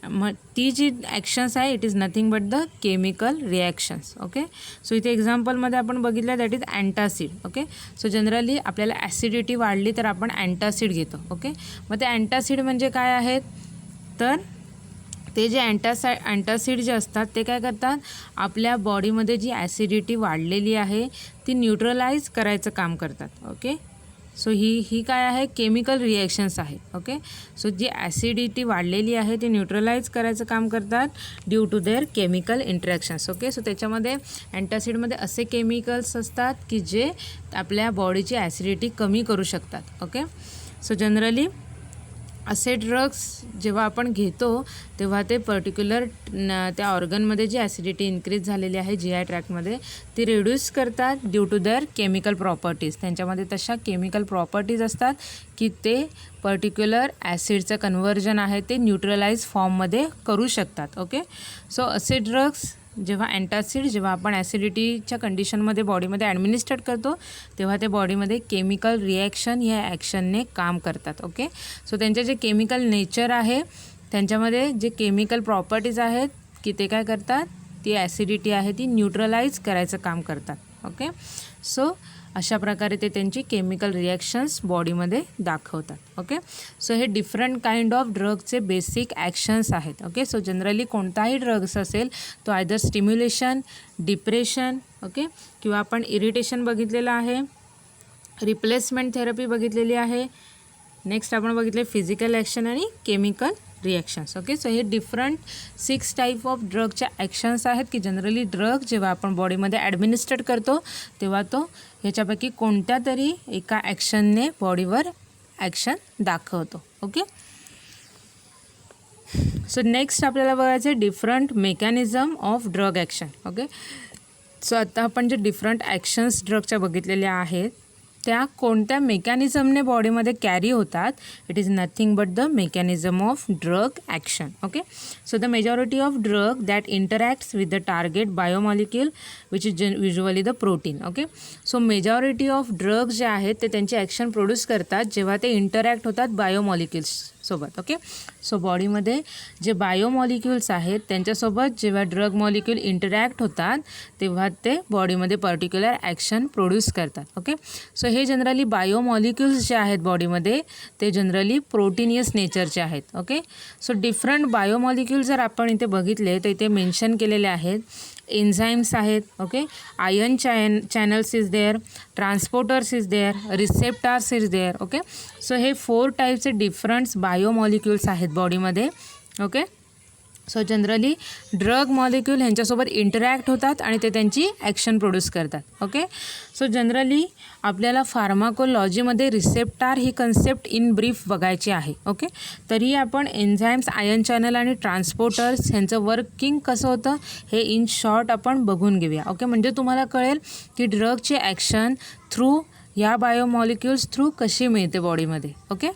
मग ती जी ॲक्शन्स आहे it is nothing but the chemical reactions. Okay, so इथे एक्झाम्पलमध्ये आपण बघितलं that is antacid. Okay, so generally आपल्याला ॲसिडिटी वाढली तर आपण अँटासिड घेतो. ओके, मग ते अँटासिड म्हणजे काय आहेत तर ते जे अँटासिड जे असतात ते काय करतात आपल्या बॉडीमध्ये जी ॲसिडिटी वाढलेली आहे ती न्यूट्रलाइज करायचं काम करतात. ओके, सो ही काय आहे केमिकल रिॲक्शन्स आहेत. ओके, सो जी ॲसिडिटी वाढलेली आहे ती न्यूट्रलाइज करायचं काम करतात due to their chemical interactions. Okay, so त्याच्यामध्ये अँटासिडमध्ये असे केमिकल्स असतात की जे आपल्या बॉडीची ॲसिडिटी कमी करू शकतात. ओके, सो जनरली असे ड्रग्स जेव्हा आपण घेतो तेव्हा ते पर्टिक्युलर त्या ऑर्गनमध्ये जी ॲसिडिटी इन्क्रीज झालेली आहे GI ट्रॅकमध्ये ती रिड्यूस करतात due to their chemical properties. त्यांच्यामध्ये तशा केमिकल प्रॉपर्टीज असतात की ते पर्टिक्युलर ॲसिडचं कन्व्हर्जन आहे ते न्यूट्रलाइज फॉर्ममध्ये करू शकतात. ओके, सो असे ड्रग्स जेव्हा अँटासिड जेव्हा आपण ॲसिडिटीच्या कंडिशनमध्ये बॉडीमध्ये ॲडमिनिस्ट्रेट करतो तेव्हा ते बॉडीमध्ये केमिकल रिॲक्शन या ॲक्शनने काम करतात. ओके, सो त्यांचे जे केमिकल नेचर आहे त्यांच्यामध्ये जे केमिकल प्रॉपर्टीज आहेत की ते काय करतात, ती ॲसिडिटी आहे ती न्यूट्रलाइज करायचं काम करतात. ओके, सो अशा प्रकारे ते त्यांची केमिकल रिॲक्शन्स बॉडीमध्ये दाखवतात. ओके, सो हे डिफरंट काइंड ऑफ ड्रगचे बेसिक ॲक्शन्स आहेत. ओके, सो जनरली कोणताही ड्रग्स असेल तो आयदर स्टिम्युलेशन, डिप्रेशन, ओके, किंवा आपण इरिटेशन बघितलेलं आहे, रिप्लेसमेंट थेरपी बघितलेली आहे, नेक्स्ट आपण बघितले फिजिकल ॲक्शन आणि केमिकल रिॲक्शन्स. ओके, सो हे डिफरंट 6 टाईप ऑफ ड्रगच्या ॲक्शन्स आहेत की जनरली ड्रग जेव्हा आपण बॉडीमध्ये ॲडमिनिस्ट्रेट करतो तेव्हा तो ह्याच्यापैकी कोणत्या तरी एका ॲक्शनने बॉडीवर ॲक्शन दाखवतो. ओके, सो नेक्स्ट आपल्याला बघायचं आहे different mechanism of drug action. Okay, so आता आपण जे डिफरंट ॲक्शन्स ड्रगच्या बघितलेल्या आहेत त्या कोणत्या मेकॅनिझमने बॉडीमध्ये कॅरी होतात. It is nothing but the mechanism of drug action. Okay, so the majority of drug that interacts with the target biomolecule which is usually the protein. Okay, so majority of drug जे आहेत ते त्यांची action produce करतात जेव्हा ते interact होतात biomolecules सोबत. Okay, so बॉडीमध्ये जे बायोमॉलिक्युल्स आहेत त्यांच्यासोबत जेव्हा ड्रग मॉलिक्यूल इंटरॅक्ट होतात तेव्हा ते बॉडीमध्ये पर्टिक्युलर ॲक्शन प्रोड्यूस करतात. ओके, सो हे जनरली बायोमॉलिक्युल्स जे आहेत बॉडीमध्ये ते जनरली प्रोटीनियस नेचरचे आहेत. ओके, सो डिफरंट बायोमॉलिक्यूल जर आपण इथे बघितले तर इथे मेन्शन केलेले आहेत. एन्झाईम्स आहेत. Okay, ion channels is there, transporters is there, receptors is there. Okay, so हे 4 टाईपचे डिफरंट बायोमॉलिक्युल्स आहेत बॉडीमध्ये. Okay, so generally drug molecule ह्यांच्यासोबत इंटरॅक्ट होतात आणि ते त्यांची ॲक्शन प्रोड्यूस करतात. ओके, सो जनरली आपल्याला फार्माकोलॉजीमध्ये रिसेप्टार ही कन्सेप्ट इन ब्रीफ बघायची आहे. ओके, तरी आपण एन्झाईम्स, आयन चॅनल आणि ट्रान्सपोर्टर्स ह्यांचं वर्किंग कसं होतं हे इन शॉर्ट आपण बघून घेऊया. ओके, म्हणजे तुम्हाला कळेल की ड्रगची ॲक्शन थ्रू या बायोमॉलिक्युल्स थ्रू कशी मिळते बॉडीमध्ये. ओके,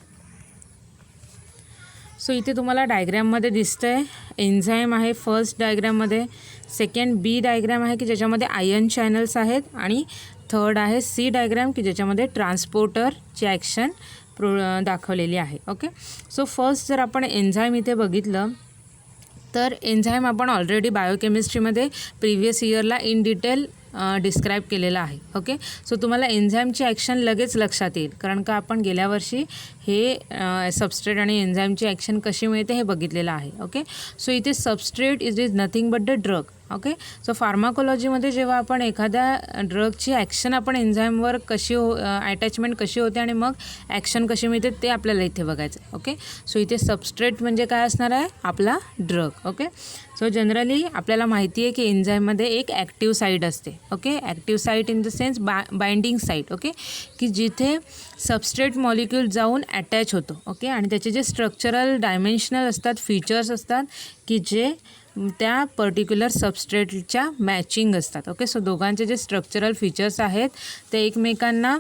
सो इथे तुम्हाला डायग्रॅममध्ये दिसतं आहे एन्झाईम आहे फर्स्ट डायग्रॅममध्ये, सेकंड बी डायग्रॅम आहे की ज्याच्यामध्ये आयन चॅनल्स आहेत आणि थर्ड आहे सी डायग्रॅम की ज्याच्यामध्ये ट्रान्सपोर्टरची ॲक्शन दाखवलेली आहे. ओके, सो फर्स्ट जर आपण एन्झाईम इथे बघितलं तर एन्झाईम आपण ऑलरेडी बायोकेमिस्ट्रीमध्ये प्रिव्हियस इयरला इन डिटेल डिस्क्राईब केलेला आहे. ओके, सो तुम्हाला एन्झाईमची ॲक्शन लगेच लक्षात येईल कारण का आपण गेल्या वर्षी हे सबस्ट्रेट आणि एन्झाईमची ॲक्शन कशी मिळते हे बघितलेलं आहे. ओके, सो इथे substrate is nothing but the drug. Okay, so फार्माकोलॉजीमध्ये जेव्हा आपण एखाद्या ड्रगची ॲक्शन आपण एन्झाईमवर कशी अटॅचमेंट कशी होते आणि मग ॲक्शन कशी मिळते ते आपल्याला इथे बघायचं आहे. ओके, सो इथे सबस्ट्रेट म्हणजे काय असणार आहे आपला ड्रग. ओके, सो जनरली आपल्याला माहिती आहे की एन्झाईममध्ये एक ॲक्टिव्ह साईट असते. Okay, active site in the sense binding site. Okay, की जिथे सबस्ट्रेट मॉलिक्यूल जाऊन अटॅच होतो. ओके, आणि त्याचे जे स्ट्रक्चरल डायमेन्शनल असतात, फीचर्स असतात की जे त्या पर्टिक्युलर सबस्ट्रेटच्या मॅचिंग असतात. ओके, सो दोघांचे जे स्ट्रक्चरल फीचर्स आहेत ते एकमेकांना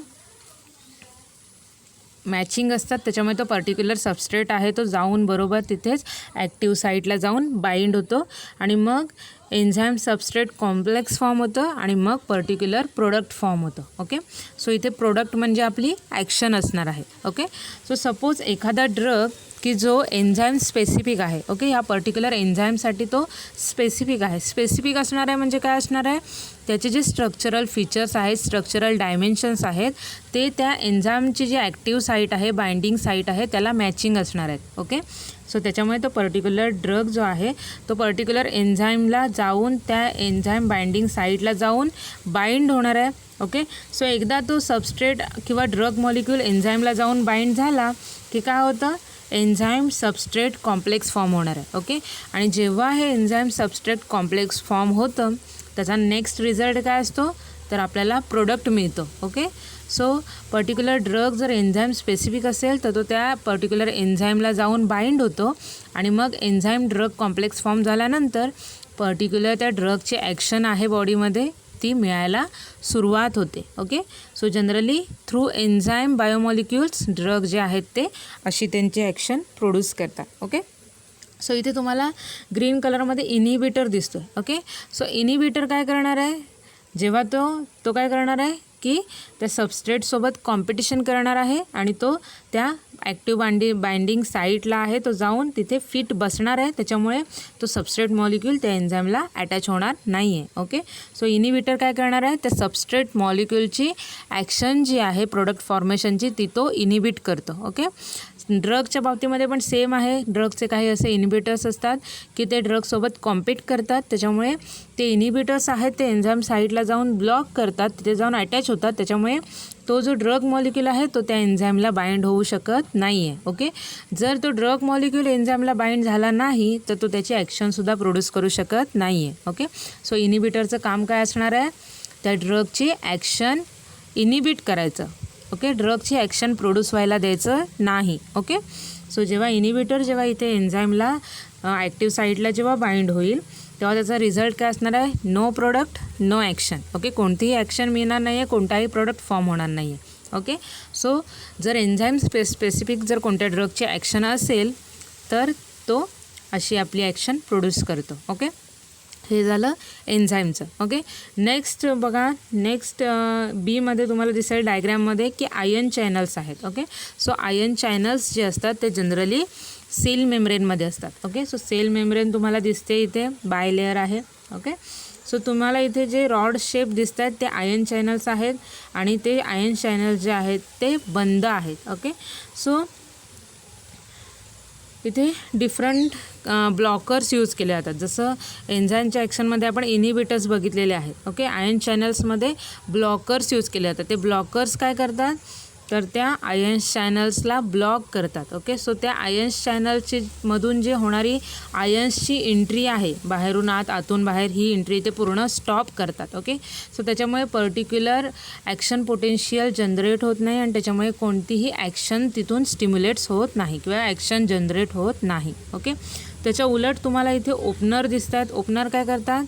मॅचिंग असतात त्याच्यामुळे तो पर्टिक्युलर सबस्ट्रेट आहे तो जाऊन बरोबर तिथेच ॲक्टिव्ह साईटला जाऊन बाइंड होतो आणि मग एन्झाईम सबस्ट्रेट कॉम्प्लेक्स फॉर्म होतं आणि मग पर्टिक्युलर प्रोडक्ट फॉर्म होतं. ओके, सो इथे प्रोडक्ट म्हणजे आपली ॲक्शन असणार आहे. ओके, सो सपोज एखादा ड्रग की जो एन्झाईम स्पेसिफिक आहे. ओके, ह्या पर्टिक्युलर एन्झाईमसाठी तो स्पेसिफिक आहे. स्पेसिफिक असणार आहे म्हणजे काय असणार आहे, त्याचे जे स्ट्रक्चरल फीचर्स आहेत, स्ट्रक्चरल डायमेन्शन्स आहेत ते त्या एन्झाईमची जी ॲक्टिव्ह साईट आहे, बाइंडिंग साईट आहे त्याला मॅचिंग असणार आहेत. ओके, सो त्याच्यामुळे तो पर्टिक्युलर ड्रग जो आहे तो पर्टिक्युलर एन्झाईमला जाऊन त्या एन्झाईम बाइंडिंग साईटला जाऊन बाइंड होणार आहे. ओके, सो एकदा तो सबस्ट्रेट किंवा ड्रग मॉलिक्यूल एन्झाईमला जाऊन बाइंड झाला की काय होतं, एन्झाईम सबस्ट्रेट कॉम्प्लेक्स फॉर्म होणार आहे. ओके, आणि जेव्हा हे एन्झाईम सबस्ट्रेट कॉम्प्लेक्स फॉर्म होतं त्याचा नेक्स्ट रिझल्ट काय असतो तर आपल्याला प्रोडक्ट मिळतो. ओके, सो पर्टिक्युलर ड्रग जर एन्झाईम स्पेसिफिक असेल तर तो त्या पर्टिक्युलर एन्झाईमला जाऊन बाइंड होतो आणि मग एन्झाईम ड्रग कॉम्प्लेक्स फॉर्म झाल्यानंतर पर्टिक्युलर त्या ड्रगची ॲक्शन आहे बॉडीमध्ये ती मिळायला सुरुवात होते. Okay, so generally through enzyme biomolecules drug जे आहेत ते अशी त्यांची ॲक्शन प्रोड्यूस करतात. ओके, सो इथे तुम्हाला ग्रीन कलरमध्ये इनिबिटर दिसतो. ओके, सो इनिबिटर काय करणार आहे, जेव्हा तो काय करणार आहे की त्या सबस्ट्रेटसोबत कॉम्पिटिशन करणार आहे आणि तो त्या ॲक्टिव्ह बाइंडिंग साईटला आहे तो जाऊन तिथे फिट बसणार आहे. त्याच्यामुळे तो सबस्ट्रेट मॉलिक्यूल त्या एन्झाईमला अटॅच होणार नाही आहे. ओके, सो इनिबिटर काय करणार आहे, त्या सबस्ट्रेट मॉलिक्यूलची ॲक्शन जी आहे प्रोडक्ट फॉर्मेशनची ती तो इनिबिट करतो. ओके, ड्रगच्या बाबतीमध्ये पण सेम आहे. ड्रगचे काही असे इनिबिटर्स असतात की ते ड्रगसोबत कॉम्पीट करतात. त्याच्यामुळे ते इनिबिटर्स आहेत ते एन्झाईम साईटला जाऊन ब्लॉक करतात, तिथे जाऊन अटॅच होतात. त्याच्यामुळे तो जो ड्रग मॉलिक्यूल आहे तो त्या एन्झाईमला बाइंड होऊ शकत नाही आहे. ओके, जर तो ड्रग मॉलिक्यूल एन्झाईमला बाइंड झाला नाही तर तो त्याची ॲक्शनसुद्धा प्रोड्यूस करू शकत नाही आहे. ओके, सो इनिबिटरचं काम काय असणार आहे, त्या ड्रगची ॲक्शन इनिबिट करायचं. ओके, ड्रगची ॲक्शन प्रोड्यूस व्हायला द्यायचं नाही. ओके, सो जेव्हा इनिबिटर जेव्हा इथे एन्झाईमला ॲक्टिव्ह साईटला जेव्हा बाइंड होईल तेव्हा त्याचा रिझल्ट काय असणार आहे, no product no action. Okay, कोणतीही ॲक्शन मिळणार नाही आहे, कोणताही प्रोडक्ट फॉर्म होणार नाही आहे. ओके, सो जर एन्झाईम स्पेसिफिक जर कोणत्या ड्रगची ॲक्शन असेल तर तो अशी आपली ॲक्शन प्रोड्यूस करतो. ओके, हे झालं एन्झाईमचं. ओके, नेक्स्ट बघा, नेक्स्ट बीमध्ये तुम्हाला दिसेल डायग्रॅममध्ये की आयन चॅनल्स आहेत. ओके, सो आयन चॅनल्स जे असतात ते जनरली सेल मेम्ब्रेनमध्ये असतात. ओके, सो सेल मेम्ब्रेन तुम्हाला दिसते इथे बाय लेअर आहे. ओके, सो तुम्हाला इथे जे रॉड शेप दिसत आहेत ते आयन चॅनल्स आहेत आणि ते आयन चॅनल्स जे आहेत ते बंद आहेत. ओके, सो इथे डिफरंट ब्लॉकर्स यूज केले जातात. जसं एन्झाईमच्या ॲक्शनमध्ये आपण इनिबिटर्स बघितलेले आहेत. ओके, आयन चॅनल्समध्ये ब्लॉकर्स यूज केले जातात. ते ब्लॉकर्स काय करतात तर त्या आयन्स चॅनल्सला ब्लॉक करतात. ओके, सो त्या आयन्स चॅनलची मधून जे होणारी आयन्सची एंट्री आहे बाहेरून आत आतून बाहेर ही एंट्री ते पूर्ण स्टॉप करतात. ओके, सो त्याच्यामुळे पर्टिक्युलर ॲक्शन पोटेन्शियल जनरेट होत नाही आणि त्याच्यामुळे कोणतीही ॲक्शन तिथून स्टिम्युलेट्स होत नाही किंवा ॲक्शन जनरेट होत नाही. ओके, त्याच्या उलट तुम्हाला इथे ओपनर दिसत आहेत. ओपनर काय करतात,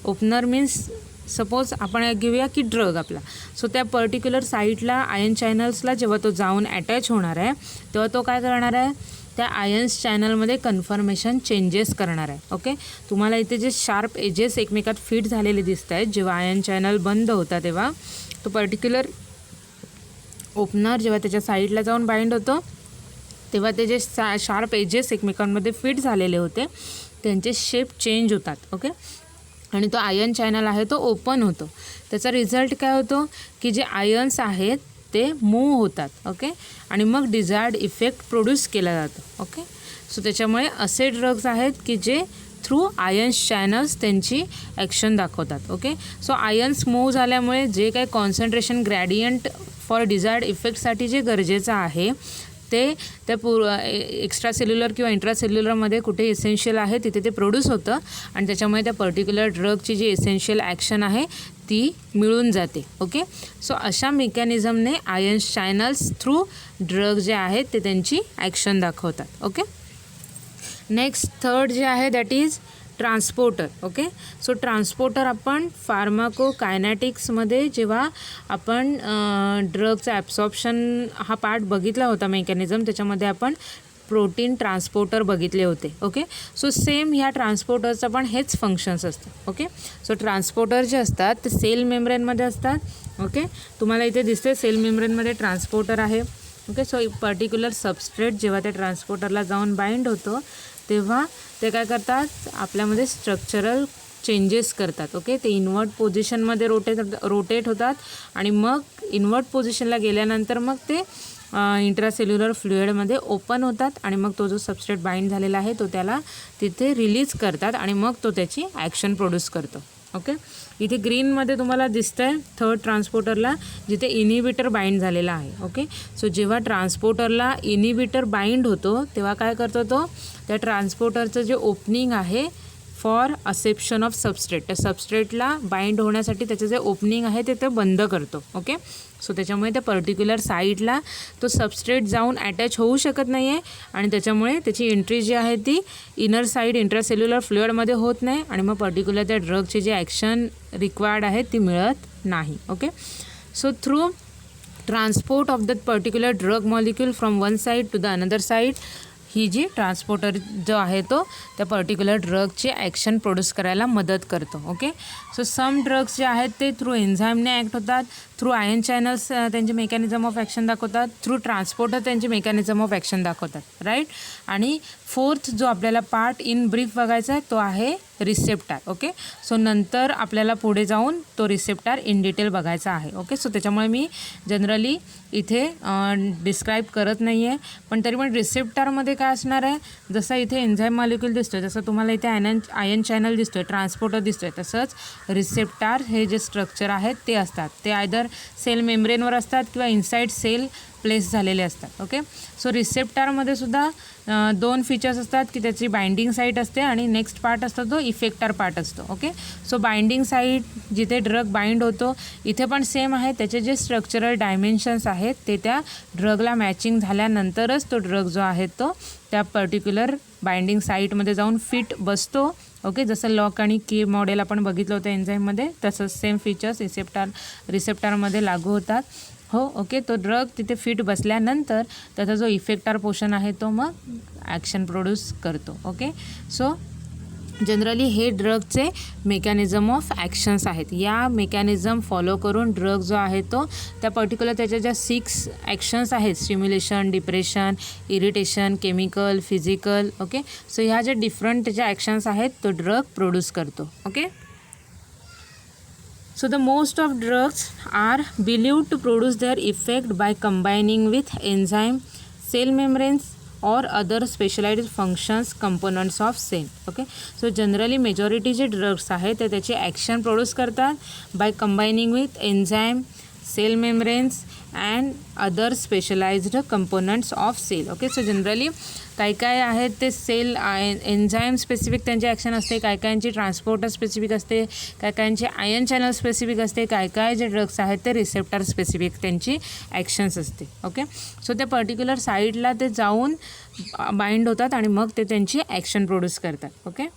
ओपनर मीन्स सपोज आपण घेऊया की ड्रग आपला, सो त्या पर्टिक्युलर साईटला आयन चॅनल्सला जेव्हा तो जाऊन अटॅच होणार आहे तेव्हा तो काय करणार आहे, त्या आयन्स चॅनलमध्ये कन्फर्मेशन चेंजेस करणार आहे. ओके, तुम्हाला इथे जे शार्प एजेस एकमेकात फिट झालेले दिसत आहेत जेव्हा आयन चॅनल बंद होता तेव्हा तो पर्टिक्युलर ओपनर जेव्हा त्याच्या साईडला जाऊन बाइंड होतो तेव्हा ते जे शार्प एजेस एकमेकांमध्ये फिट झालेले होते त्यांचे शेप चेंज होतात. ओके, आणि तो आयन चॅनल आहे तो ओपन होतो. त्याचा रिझल्ट काय होतो की जे आयन्स आहेत ते मूव्ह होतात. ओके, आणि मग डिझायर्ड इफेक्ट प्रोड्यूस केला जातो. ओके, सो त्याच्यामुळे असे ड्रग्स आहेत की जे थ्रू आयन्स चॅनल्स त्यांची ॲक्शन दाखवतात. ओके, सो आयन्स मूव्ह झाल्यामुळे जे काही कॉन्सन्ट्रेशन ग्रॅडियंट फॉर डिझायर्ड इफेक्टसाठी जे गरजेचं आहे ते त्या एक्स्ट्रा सेल्युलर किंवा इंट्रासेल्युलरमध्ये कुठे एसेन्शियल आहे तिथे ते प्रोड्यूस होतं आणि त्याच्यामुळे त्या पर्टिक्युलर ड्रगची जी एसेन्शियल ॲक्शन आहे ती मिळून जाते. ओके, सो अशा मेकॅनिझमने आयन्स चॅनल्स थ्रू ड्रग जे आहेत ते त्यांची ॲक्शन दाखवतात. ओके, नेक्स्ट थर्ड जे आहे that is transporter. Okay, so transporter आपण फार्माकोकायनेटिक्समध्ये जेव्हा आपण ड्रगचं ॲब्सॉर्प्शन हा पार्ट बघितला होता मेकॅनिझम त्याच्यामध्ये आपण प्रोटीन ट्रान्सपोर्टर बघितले होते. ओके, सो सेम ह्या ट्रान्सपोर्टरचं पण हेच फंक्शन्स असतं. ओके, सो ट्रान्सपोर्टर जे असतात ते सेल मेम्ब्रेनमध्ये असतात. ओके, तुम्हाला इथे दिसते सेल मेम्ब्रेनमध्ये ट्रान्सपोर्टर आहे. ओके, सो पर्टिक्युलर सबस्ट्रेट जेव्हा त्या ट्रान्सपोर्टरला जाऊन बाइंड होतो तेव्हा ते काय करतात आपल्यामध्ये स्ट्रक्चरल चेंजेस करतात. ओके, ते इन्वर्ट पोझिशनमध्ये रोटेट होतात आणि मग इन्वर्ट पोझिशनला गेल्यानंतर मग ते इंट्रासेल्युलर फ्लुइडमध्ये ओपन होतात आणि मग तो जो सबस्ट्रेट बाइंड झालेला आहे तो त्याला तिथे रिलीज करतात आणि मग तो त्याची ॲक्शन प्रोड्यूस करतो. ओके, इथे ग्रीनमध्ये तुम्हाला दिसतं आहे थर्ड ट्रान्सपोर्टरला जिथे इनिबिटर बाइंड झालेला आहे. ओके, सो जेव्हा ट्रान्सपोर्टरला इनिबिटर बाइंड होतो तेव्हा काय करतो तो त्या ट्रान्सपोर्टरचं जे ओपनिंग आहे फॉर असेप्शन ऑफ सबस्ट्रेट त्या सबस्ट्रेटला बाइंड होण्यासाठी त्याचं जे ओपनिंग आहे ते बंद करतो. ओके, सो त्याच्यामुळे त्या पर्टिक्युलर साईडला तो सबस्ट्रेट जाऊन अटॅच होऊ शकत नाही आहे आणि त्याच्यामुळे त्याची एंट्री जी आहे ती इनर साईड इंट्रासेल्युलर फ्लुइडमध्ये होत नाही आणि मग पर्टिक्युलर त्या ड्रगची जी ॲक्शन रिक्वायर्ड आहे ती मिळत नाही. Okay, so through transport of that particular drug molecule from one side to the another side ही जी ट्रान्सपोर्टर जो आहे तो त्या पर्टिक्युलर ड्रगची ॲक्शन प्रोड्यूस करायला मदत करतो. ओके, सो सम ड्रग्स जे आहेत ते थ्रू एन्झाईमने ॲक्ट होतात, थ्रू आयन चॅनल्स त्यांचे मेकॅनिझम ऑफ ॲक्शन दाखवतात, थ्रू ट्रान्सपोर्टर त्यांचे मेकॅनिझम ऑफ ॲक्शन दाखवतात, राईट. आणि फोर्थ जो आपल्याला पार्ट इन ब्रीफ बघायचा आहे तो आहे रिसेप्टार. ओके, सो नंतर आपल्याला पुढे जाऊन तो रिसेप्टार इन डिटेल बघायचा आहे. ओके, सो त्याच्यामुळे मी जनरली इथे डिस्क्राईब करत नाही आहे, पण तरी पण रिसेप्टारमध्ये काय असणार आहे, जसं इथे एन्झाईम मॉलिक्यूल दिसतो, जसं तुम्हाला इथे आयन चॅनल दिसतो आहे, ट्रान्सपोर्टर दिसतो आहे, तसंच रिसेप्टार हे जे स्ट्रक्चर आहेत ते असतात. ते आयदर सेल मेम्ब्रेनवर असतात किंवा इनसाईड सेल प्लेस झालेले असतात. ओके, सो रिसेप्टारमध्ये सुद्धा 2 फीचर्स असतात की त्याची बाइंडिंग साईट असते आणि नेक्स्ट पार्ट असतो तो इफेक्टर पार्ट असतो. ओके, सो बाइंडिंग साईट जिथे ड्रग बाइंड होतो इथे पण सेम आहे. त्याचे जे स्ट्रक्चरल डायमेन्शन्स आहेत ते त्या ड्रगला मॅचिंग झाल्यानंतरच तो ड्रग जो आहे तो त्या पर्टिक्युलर बाइंडिंग साईटमध्ये जाऊन फिट बसतो. ओके, जसं लॉक आणि की मॉडेल आपण बघितलं होतं एन्झाईममध्ये, तसंच सेम फीचर्स रिसेप्टारमध्ये लागू होतात. हो, ओके, तो ड्रग तिथे फिट बसल्यानंतर त्याचा जो इफेक्टार पोर्शन आहे तो मग ॲक्शन प्रोड्यूस करतो. ओके, सो जनरली हे ड्रगचे मेकॅनिझम ऑफ ॲक्शन्स आहेत. या मेकॅनिझम फॉलो करून ड्रग जो आहे तो त्या पर्टिक्युलर त्याच्या ज्या 6 ॲक्शन्स आहेत, stimulation, depression, irritation, chemical, physical. Okay, so ह्या ज्या डिफरंट त्याच्या ॲक्शन्स आहेत तो ड्रग प्रोड्यूस करतो. Okay, so the most of drugs are believed to produce their effect by combining with enzyme, cell membranes or other specialized functions components of cell. Okay, so generally majority जे drugs आहेत ते त्याचे action produce करतात by combining with enzyme, cell membranes and other specialized components of cell. Okay, so generally काय आहेत ते sale enzyme specific त्यांची action असते, कायांची ट्रान्सपोर्टर स्पेसिफिक असते, कायांची आयन चॅनल स्पेसिफिक असते, काय जे ड्रग्स आहेत ते रिसेप्टर स्पेसिफिक त्यांची ॲक्शन्स असते. ओके, सो त्या पर्टिक्युलर साईडला ते जाऊन बाइंड होतात आणि मग ते त्यांची ॲक्शन प्रोड्यूस करतात. Okay,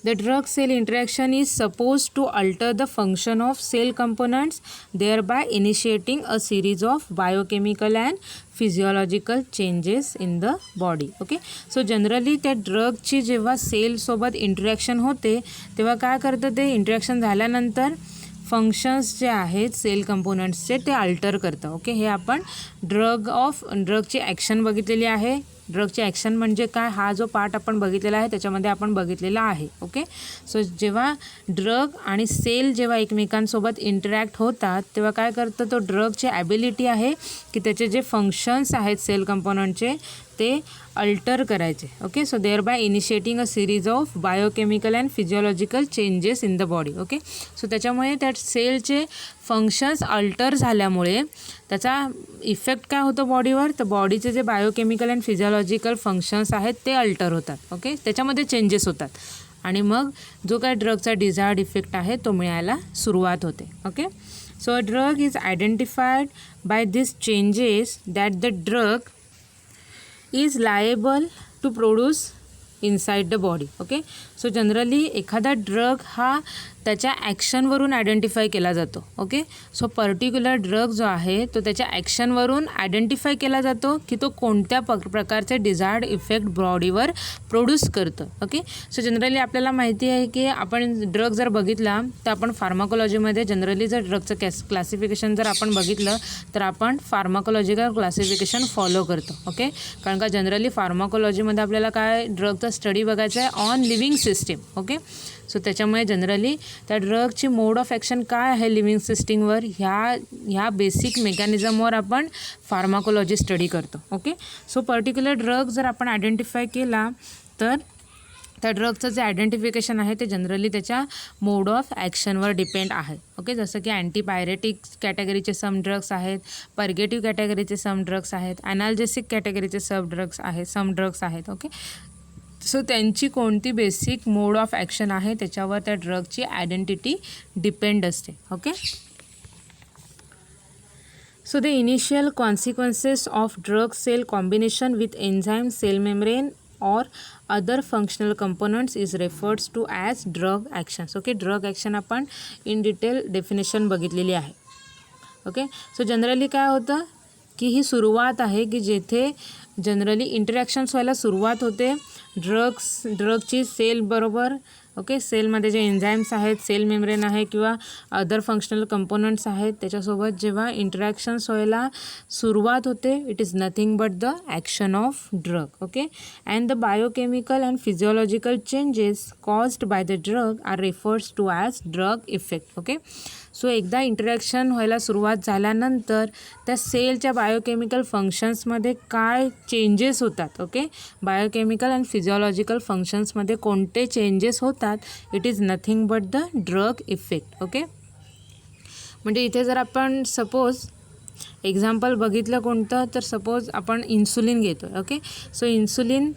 the drug cell interaction is supposed to alter the function of cell components, thereby initiating a series of biochemical and physiological changes in the body. Okay, so generally त्या ड्रगची जेव्हा सेलसोबत interaction होते तेव्हा काय करतं, ते interaction झाल्यानंतर functions जे आहेत सेल कंपोनंट्सचे ते अल्टर करतं. ओके, हे आपण ड्रगची ॲक्शन बघितलेली आहे. ड्रगची ॲक्शन म्हणजे काय, हा जो पार्ट आपण बघितलेला आहे त्याच्यामध्ये आपण बघितलेला आहे. ओके, सो जेव्हा ड्रग आणि सेल जेव्हा एकमेकांसोबत इंटरॅक्ट होतात तेव्हा काय करतं, तो ड्रगची ॲबिलिटी आहे की त्याचे जे फंक्शन्स आहेत सेल कंपोनंटचे ते अल्टर करायचे. Okay, so thereby initiating a series of biochemical and physiological changes in the body. Okay, so त्याच्यामुळे त्या सेलचे फंक्शन्स अल्टर झाल्यामुळे त्याचा इफेक्ट काय होतो बॉडीवर, तर बॉडीचे जे बायोकेमिकल अँड फिजिओलॉजिकल फंक्शन्स आहेत ते अल्टर होतात. ओके, त्याच्यामध्ये चेंजेस होतात आणि मग जो काय ड्रगचा डिझायर्ड इफेक्ट आहे तो मिळायला सुरुवात होते. Okay, so a drug is identified by this changes that the drug is liable to produce inside the body. Okay, so generally एखादा ड्रग हा त्याच्या ॲक्शनवरून आयडेंटिफाय केला जातो. ओके, सो पर्टिक्युलर ड्रग जो आहे तो त्याच्या ॲक्शनवरून आयडेंटिफाय केला जातो की तो कोणत्या प्रकारचे डिझायर्ड इफेक्ट बॉडीवर प्रोड्यूस करतं. ओके, सो जनरली आपल्याला माहिती आहे की आपण ड्रग जर बघितला तर आपण फार्माकोलॉजीमध्ये जनरली जर ड्रगचं क्लासिफिकेशन जर आपण बघितलं तर आपण फार्माकोलॉजिकल क्लासिफिकेशन फॉलो करतो. ओके, कारण का जनरली फार्माकोलॉजीमध्ये आपल्याला काय ड्रगचा स्टडी बघायचा आहे on living system. Okay, so त्याच्यामुळे जनरली त्या ड्रगची मोड ऑफ ॲक्शन काय आहे लिव्हिंग सिस्टीमवर ह्या बेसिक मेकॅनिझमवर आपण फार्माकोलॉजी स्टडी करतो. ओके, सो पर्टिक्युलर ड्रग जर आपण आयडेंटिफाय केला तर त्या ड्रगचं जे आयडेंटिफिकेशन आहे ते जनरली त्याच्या मोड ऑफ ॲक्शनवर डिपेंड आहे. ओके, जसं की अँटीपायरेटिक कॅटेगरीचे सम ड्रग्स आहेत, पर्गेटिव्ह कॅटेगरीचे सम ड्रग्स आहेत, ॲनाल्जेसिक कॅटेगरीचे सम ड्रग्स आहेत. ओके, सो त्यांची कोणती बेसिक मोड ऑफ ॲक्शन आहे त्याच्यावर त्या ड्रगची आयडेंटिटी डिपेंड असते. Okay, so the initial consequences of drug cell combination with enzyme, cell membrane or other functional components is referred to as drug actions. Okay, drug action आपण in detail definition बघितलेली आहे. Okay, so generally काय होतं, की ही सुरुवात आहे की जेथे जनरली इंटरॅक्शन्स व्हायला सुरुवात होते ड्रगची सेलबरोबर. ओके, सेलमध्ये जे एन्झाईम्स आहेत, सेल मेम्ब्रेन आहे किंवा अदर फंक्शनल कंपोनंट्स आहेत, त्याच्यासोबत जेव्हा इंटरॅक्शन्स व्हायला सुरुवात होते, it is nothing but the action of drug. Okay, and the biochemical and physiological changes caused by the drug are refers to as drug effect. Okay, so एकदा interaction व्हायला सुरुवात झाल्यानंतर त्या सेलच्या बायोकेमिकल फंक्शन्समध्ये काय चेंजेस होतात. ओके, बायोकेमिकल अँड फिजिओलॉजिकल फंक्शन्समध्ये कोणते चेंजेस होतात, it is nothing but the drug effect. Okay, म्हणजे इथे जर आपण सपोज एक्झाम्पल बघितलं कोणतं, तर सपोज आपण इन्सुलिन घेतो. ओके, सो इन्सुलिन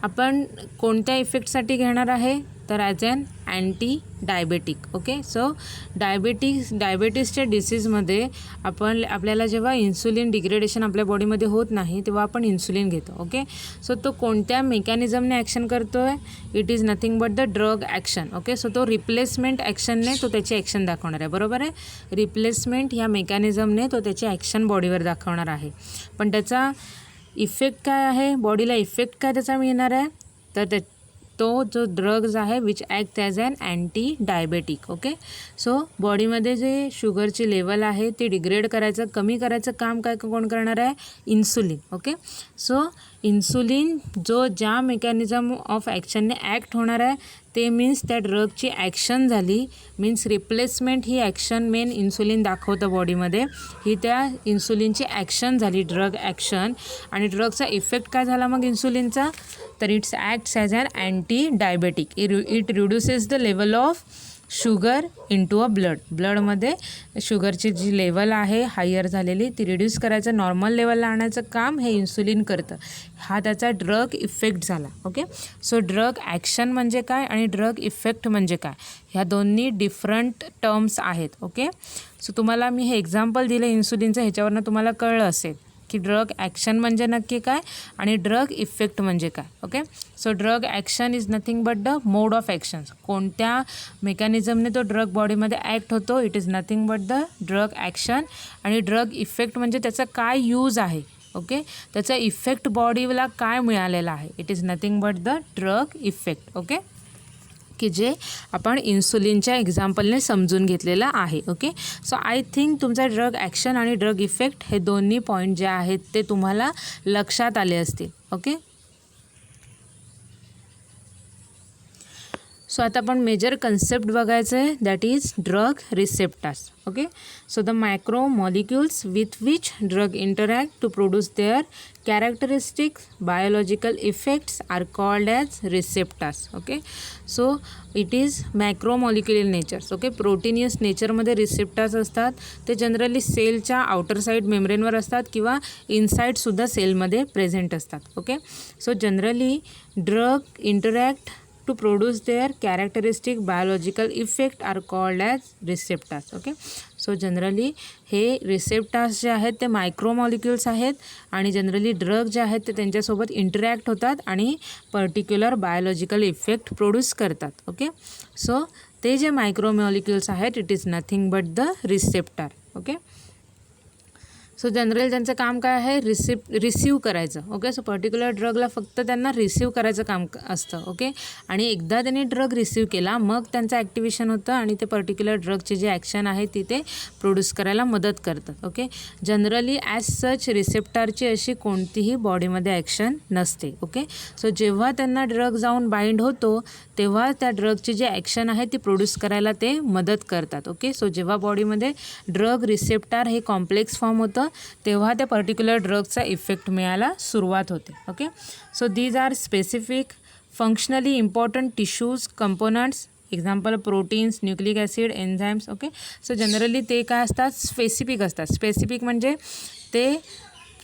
आपण कोणत्या इफेक्टसाठी घेणार आहे, तर as an anti diabetic. Okay, so डायबेटीसच्या डिसीजमध्ये आपल्याला जेव्हा इन्सुलिन डिग्रेडेशन आपल्या बॉडीमध्ये होत नाही तेव्हा आपण इन्सुलिन घेतो. ओके, सो तो कोणत्या मेकॅनिझमने ॲक्शन करतो आहे, it is nothing but the drug action. Okay, so तो रिप्लेसमेंट ॲक्शनने तो त्याची ॲक्शन दाखवणार आहे. बरोबर आहे, रिप्लेसमेंट ह्या मेकॅनिझमने तो त्याची ॲक्शन बॉडीवर दाखवणार आहे. पण त्याचा इफेक्ट काय आहे, बॉडीला इफेक्ट काय त्याचा मिळणार आहे, तर तो जो ड्रग्ज आहे which act as an anti diabetic. Okay, so बॉडीमध्ये जे शुगरची लेवल आहे ती डिग्रेड करायचं, कमी करायचं काम काय कोण करणार आहे, इन्सुलिन. ओके, सो इन्सुलिन जो ज्या मेकॅनिझम ऑफ ॲक्शनने ॲक्ट होणार आहे ते मीन्स त्या ड्रगची ॲक्शन झाली, मीन्स रिप्लेसमेंट ही ॲक्शन मेन इन्सुलिन दाखवतं बॉडीमध्ये, ही त्या इन्सुलिनची ॲक्शन झाली, ड्रग ॲक्शन. आणि ड्रगचा इफेक्ट काय झाला मग इन्सुलिनचा, तर it's acts as an anti diabetic. It reduces the level of sugar into a ब्लडमध्ये शुगरची जी लेवल आहे हायर झालेली ती रिड्यूस करायचं, नॉर्मल लेवलला आणायचं काम हे इन्सुलिन करतं. हा त्याचा ड्रग इफेक्ट झाला. ओके, सो ड्रग ॲक्शन म्हणजे काय आणि ड्रग इफेक्ट म्हणजे काय, ह्या दोन्ही डिफरंट टर्म्स आहेत. ओके, सो तुम्हाला मी हे एक्झाम्पल दिलं इन्सुलिनचं, ह्याच्यावरनं तुम्हाला कळलं असेल की ड्रग ॲक्शन म्हणजे नक्की काय आणि ड्रग इफेक्ट म्हणजे काय. Okay, so drug action is nothing but the mode of actions, कोणत्या मेकॅनिझमने तो ड्रग बॉडीमध्ये ॲक्ट होतो, it is nothing but the drug action. आणि ड्रग इफेक्ट म्हणजे त्याचा काय यूज आहे. ओके, त्याचा इफेक्ट बॉडीला काय मिळालेला आहे, it is nothing but the drug effect. Okay, की जे आपण इन्सुलिनच्या एक्झाम्पलने समजून घेतलेलं आहे. ओके, सो आय थिंक तुमचा ड्रग ॲक्शन आणि ड्रग इफेक्ट हे दोन्ही पॉईंट जे आहेत ते तुम्हाला लक्षात आले असतील. ओके, सो आता आपण मेजर कन्सेप्ट बघायचं आहे, that is drug receptors. Okay, so the micro molecules with which drug interact to produce their characteristic biological effects are called as receptors. Okay, so it is macro molecular natures. Okay, proteinous नेचरमध्ये receptors असतात, ते generally सेलच्या outer side मेम्ब्रेनवर असतात किंवा इनसाईडसुद्धा सेलमध्ये present असतात. Okay, so generally drug interact to produce their characteristic biological effect are called as receptors. Okay, so generally हे receptors जे आहेत ते मायक्रोमॉलिक्युल्स आहेत आणि जनरली ड्रग जे आहेत ते त्यांच्यासोबत इंटरॅक्ट होतात आणि पर्टिक्युलर बायोलॉजिकल इफेक्ट प्रोड्यूस करतात. ओके, सो ते जे मायक्रोमॉलिक्युल्स आहेत it is nothing but the receptor. Okay, so generally त्यांचं काम काय आहे, रिसीव करायचं. ओके, सो पर्टिक्युलर ड्रगला फक्त त्यांना रिसीव करायचं काम असतं. ओके, आणि एकदा त्यांनी ड्रग रिसीव केला मग त्यांचं ॲक्टिवेशन होतं आणि ते पर्टिक्युलर ड्रगचे जे ॲक्शन आहे ती ते प्रोड्यूस करायला मदत करतात. ओके, जनरली ॲज सच रिसेप्टरची अशी कोणतीही बॉडीमध्ये ॲक्शन नसते. ओके, सो जेव्हा त्यांना ड्रग जाऊन बाइंड होतो तेव्हा त्या ड्रगची जे ॲक्शन आहे ती प्रोड्यूस करायला ते मदत करतात. ओके, सो जेव्हा बॉडीमध्ये ड्रग रिसेप्टर हे कॉम्प्लेक्स फॉर्म होतं तेव्हा त्या पर्टिक्युलर ड्रगचा इफेक्ट मिळायला सुरुवात होते. Okay, so these are specific functionally important tissues components, example proteins, nucleic acid, enzymes. Okay, so generally ते काय असतात, स्पेसिफिक असतात. स्पेसिफिक म्हणजे ते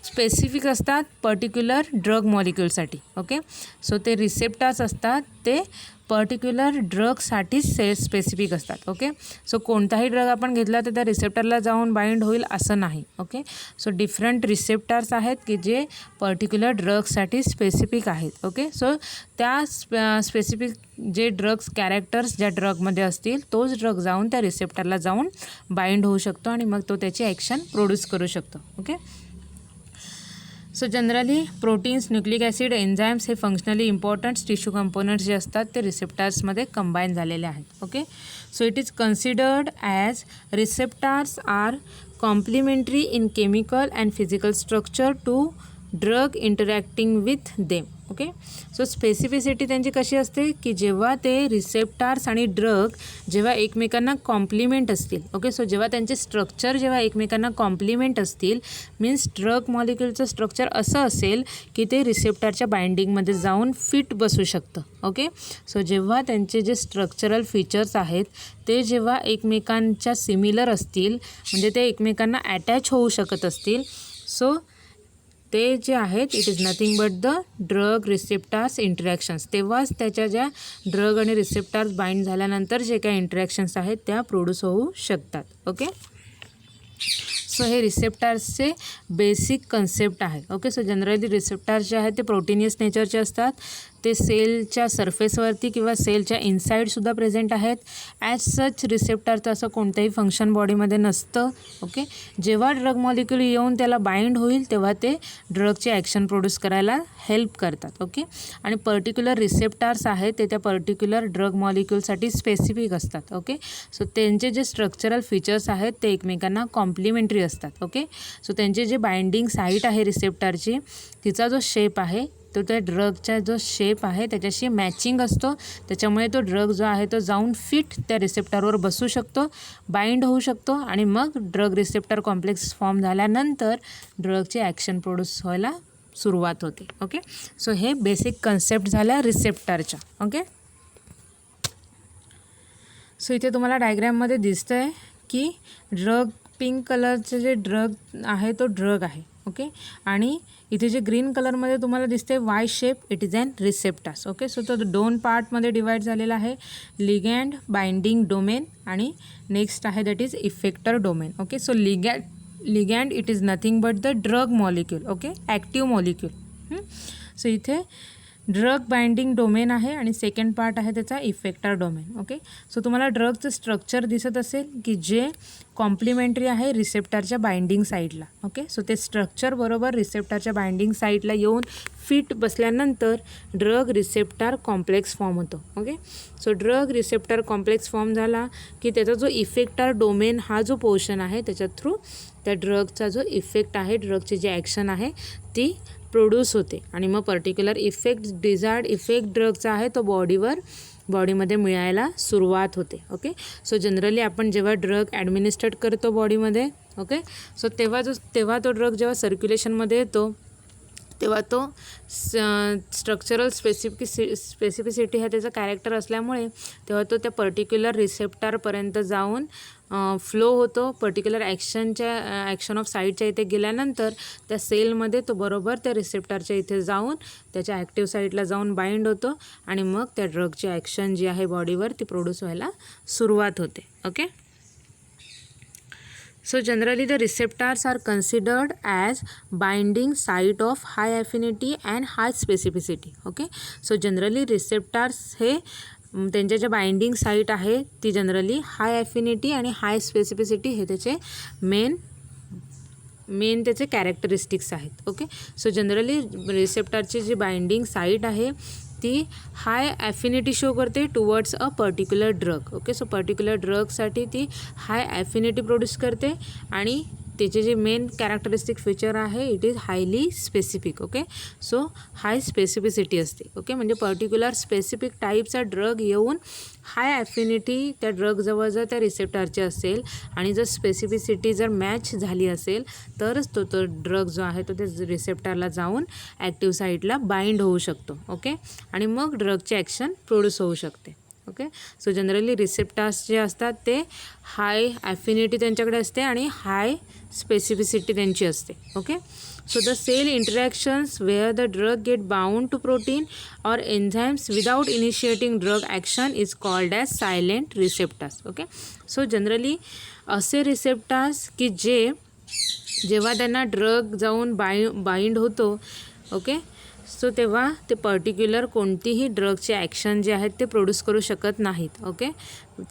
स्पेसिफिक असतात पर्टिक्युलर ड्रग मॉलिक्युलसाठी. ओके, सो ते रिसेप्टर्स असतात ते पर्टिक्युलर ड्रगसाठीच स्पेसिफिक असतात. ओके, सो कोणताही ड्रग आपण घेतला तर त्या रिसेप्टरला जाऊन बाइंड होईल असं नाही. ओके, सो डिफरंट रिसेप्टर्स आहेत की जे पर्टिक्युलर ड्रगसाठी स्पेसिफिक आहेत. ओके, सो त्या स्पेसिफिक जे ड्रग्स कॅरेक्टर्स ज्या ड्रगमध्ये असतील तोच ड्रग जाऊन त्या रिसेप्टरला जाऊन बाइंड होऊ शकतो आणि मग तो त्याची ॲक्शन प्रोड्यूस करू शकतो. Okay, so generally proteins, nucleic acid, enzymes हे फंक्शनली इम्पॉर्टंट टिश्यू कंपोनंट्स जे असतात ते रिसेप्टार्समध्ये कंबाईन झालेले आहेत. Okay, so it is considered as receptors are complementary in chemical and physical structure to drug interacting with them. Okay, so specificity त्यांची कशी असते की जेव्हा ते रिसेप्टार्स आणि ड्रग जेव्हा एकमेकांना कॉम्प्लिमेंट असतील. ओके, सो जेव्हा त्यांचे स्ट्रक्चर जेव्हा एकमेकांना कॉम्प्लिमेंट असतील मीन्स ड्रग मॉलिक्युलचं स्ट्रक्चर असं असेल की ते रिसेप्टारच्या बाइंडिंगमध्ये जाऊन फिट बसू शकतं. ओके, सो जेव्हा त्यांचे जे स्ट्रक्चरल फीचर्स आहेत ते जेव्हा एकमेकांच्या सिमिलर असतील म्हणजे ते एकमेकांना अटॅच होऊ शकत असतील सो ते जे आहेत it is nothing but the drug receptors interactions. तेव्हाच त्याच्या ज्या ड्रग आणि रिसेप्टार्स बाइंड झाल्यानंतर जे काही इंटरॅक्शन्स आहेत त्या प्रोड्यूस होऊ शकतात. ओके, सो हे रिसेप्टार्सचे बेसिक कन्सेप्ट आहे. ओके, सो जनरली रिसेप्टार्स जे आहेत ते प्रोटीनियस नेचरचे असतात. ते सेलच्या सरफेसवरती किंवा सेलच्या इनसाईडसुद्धा प्रेझेंट आहेत. ॲज सच रिसेप्टारचं असं कोणतंही फंक्शन बॉडीमध्ये नसतं. ओके, जेव्हा ड्रग मॉलिक्यूल येऊन त्याला बाइंड होईल तेव्हा ते ड्रगचे ॲक्शन प्रोड्यूस करायला हेल्प करतात. ओके, आणि पर्टिक्युलर रिसेप्टार्स आहेत ते त्या पर्टिक्युलर ड्रग मॉलिक्यूलसाठी स्पेसिफिक असतात. ओके, सो त्यांचे जे स्ट्रक्चरल फीचर्स आहेत ते एकमेकांना कॉम्प्लिमेंटरी असतात. ओके, सो त्यांचे जे बाइंडिंग साईट आहे रिसेप्टारची तिचा जो शेप आहे तो त्या ड्रगचा जो शेप आहे त्याच्याशी मॅचिंग असतो. त्याच्यामुळे तो ड्रग जो आहे तो जाऊन फिट त्या रिसेप्टरवर बसू शकतो, बाइंड होऊ शकतो आणि मग ड्रग रिसेप्टर कॉम्प्लेक्स फॉर्म झाल्यानंतर ड्रगचे ॲक्शन प्रोड्यूस व्हायला सुरुवात होते. ओके, सो हे बेसिक कन्सेप्ट झाल्या रिसेप्टरच्या. ओके, सो इथे तुम्हाला डायग्रॅममध्ये दिसतं आहे की ड्रग पिंक कलरचे जे ड्रग आहे तो ड्रग आहे. ओके, आणि इथे जे ग्रीन कलरमध्ये तुम्हाला दिसते Y shape it is an receptors. Okay, so तो 2 पार्टमध्ये डिवाईड झालेला आहे. लिगॅंड, बाइंडिंग डोमेन आणि नेक्स्ट आहे that is effector domain. Okay, so ligand it is nothing but the drug molecule. Okay, active molecule. So इथे drug binding domain आहे आणि second part आहे त्याचा इफेक्टर डोमेन. ओके, सो तुम्हाला ड्रगचं structure दिसत असेल की जे कॉम्प्लिमेंटरी आहे रिसेप्टारच्या बाइंडिंग साईडला. ओके, सो ते स्ट्रक्चर बरोबर रिसेप्टारच्या बाइंडिंग साईडला येऊन फिट बसल्यानंतर ड्रग रिसेप्टार कॉम्प्लेक्स फॉर्म होतो. Okay, so drug receptor complex form झाला की त्याचा जो इफेक्टर डोमेन हा जो पोर्शन आहे त्याच्या थ्रू त्या ड्रगचा जो इफेक्ट आहे ड्रगची जी ॲक्शन आहे ती प्रोड्यूस होते आणि मग पर्टिक्युलर इफेक्ट डिझायर्ड इफेक्ट ड्रगचा आहे तो बॉडीमध्ये मिळायला सुरुवात होते. ओके, सो जनरली आपण जेव्हा ड्रग ॲडमिनिस्ट्रेट करतो बॉडीमध्ये ओके, सो तेव्हा तो ड्रग जेव्हा सर्क्युलेशनमध्ये येतो तेव्हा तो स्ट्रक्चरल स्पेसिफिसिटी हा त्याचा कॅरेक्टर असल्यामुळे तेव्हा तो त्या पर्टिक्युलर रिसेप्टारपर्यंत जाऊन फ्लो होतो. पर्टिक्युलर ॲक्शन ऑफ साईडच्या इथे गेल्यानंतर त्या सेलमध्ये तो बरोबर त्या रिसेप्टारच्या इथे जाऊन त्याच्या ॲक्टिव्ह साईडला जाऊन बाइंड होतो आणि मग त्या ड्रगची ॲक्शन जी आहे बॉडीवर ती प्रोड्यूस व्हायला सुरुवात होते. Okay, so generally the receptors are considered as binding site of high affinity and high specificity. okay, so generally receptors हे त्यांच्या ज्या बाइंडिंग साईट आहे ती जनरली हाय ॲफिनिटी आणि हाय स्पेसिफिसिटी हे त्याचे मेन त्याचे कॅरेक्टरिस्टिक्स आहेत. ओके, सो जनरली रिसेप्टरची जी बाइंडिंग साईट आहे ती हाय ॲफिनिटी शो करते towards a particular drug. Okay, so particular ड्रगसाठी ती हाय ॲफिनिटी प्रोड्यूस करते आणि त्याचे जे मेन कॅरेक्टरिस्टिक फीचर आहे it is highly specific. Okay, so high specificity असते. ओके, म्हणजे पर्टिक्युलर स्पेसिफिक टाईपचा ड्रग येऊन हाय ॲफिनिटी त्या ड्रगजवळ जर त्या रिसेप्टरची असेल आणि जर स्पेसिफिसिटी जर मॅच झाली असेल तरच तो ड्रग जो आहे तो त्या रिसेप्टरला जाऊन ॲक्टिव्ह साईटला बाइंड होऊ शकतो. ओके, आणि मग ड्रगची ॲक्शन प्रोड्यूस होऊ शकते. ओके, सो जनरली रिसेप्टर्स जे असतात ते हाय ॲफिनिटी त्यांच्याकडे असते आणि हाय स्पेसिफिसिटी त्यांची असते. Okay, so the cell interactions where the drug get bound to protein और enzymes without initiating drug action is called as silent receptors. Okay, so generally असे रिसेप्टर्स की जेव्हा त्यांना ड्रग जाऊन बाइंड होतो ओके, सो तेव्हा ते पर्टिक्युलर कोणतीही ड्रगचे ॲक्शन जे आहेत ते प्रोड्यूस करू शकत नाहीत. Okay,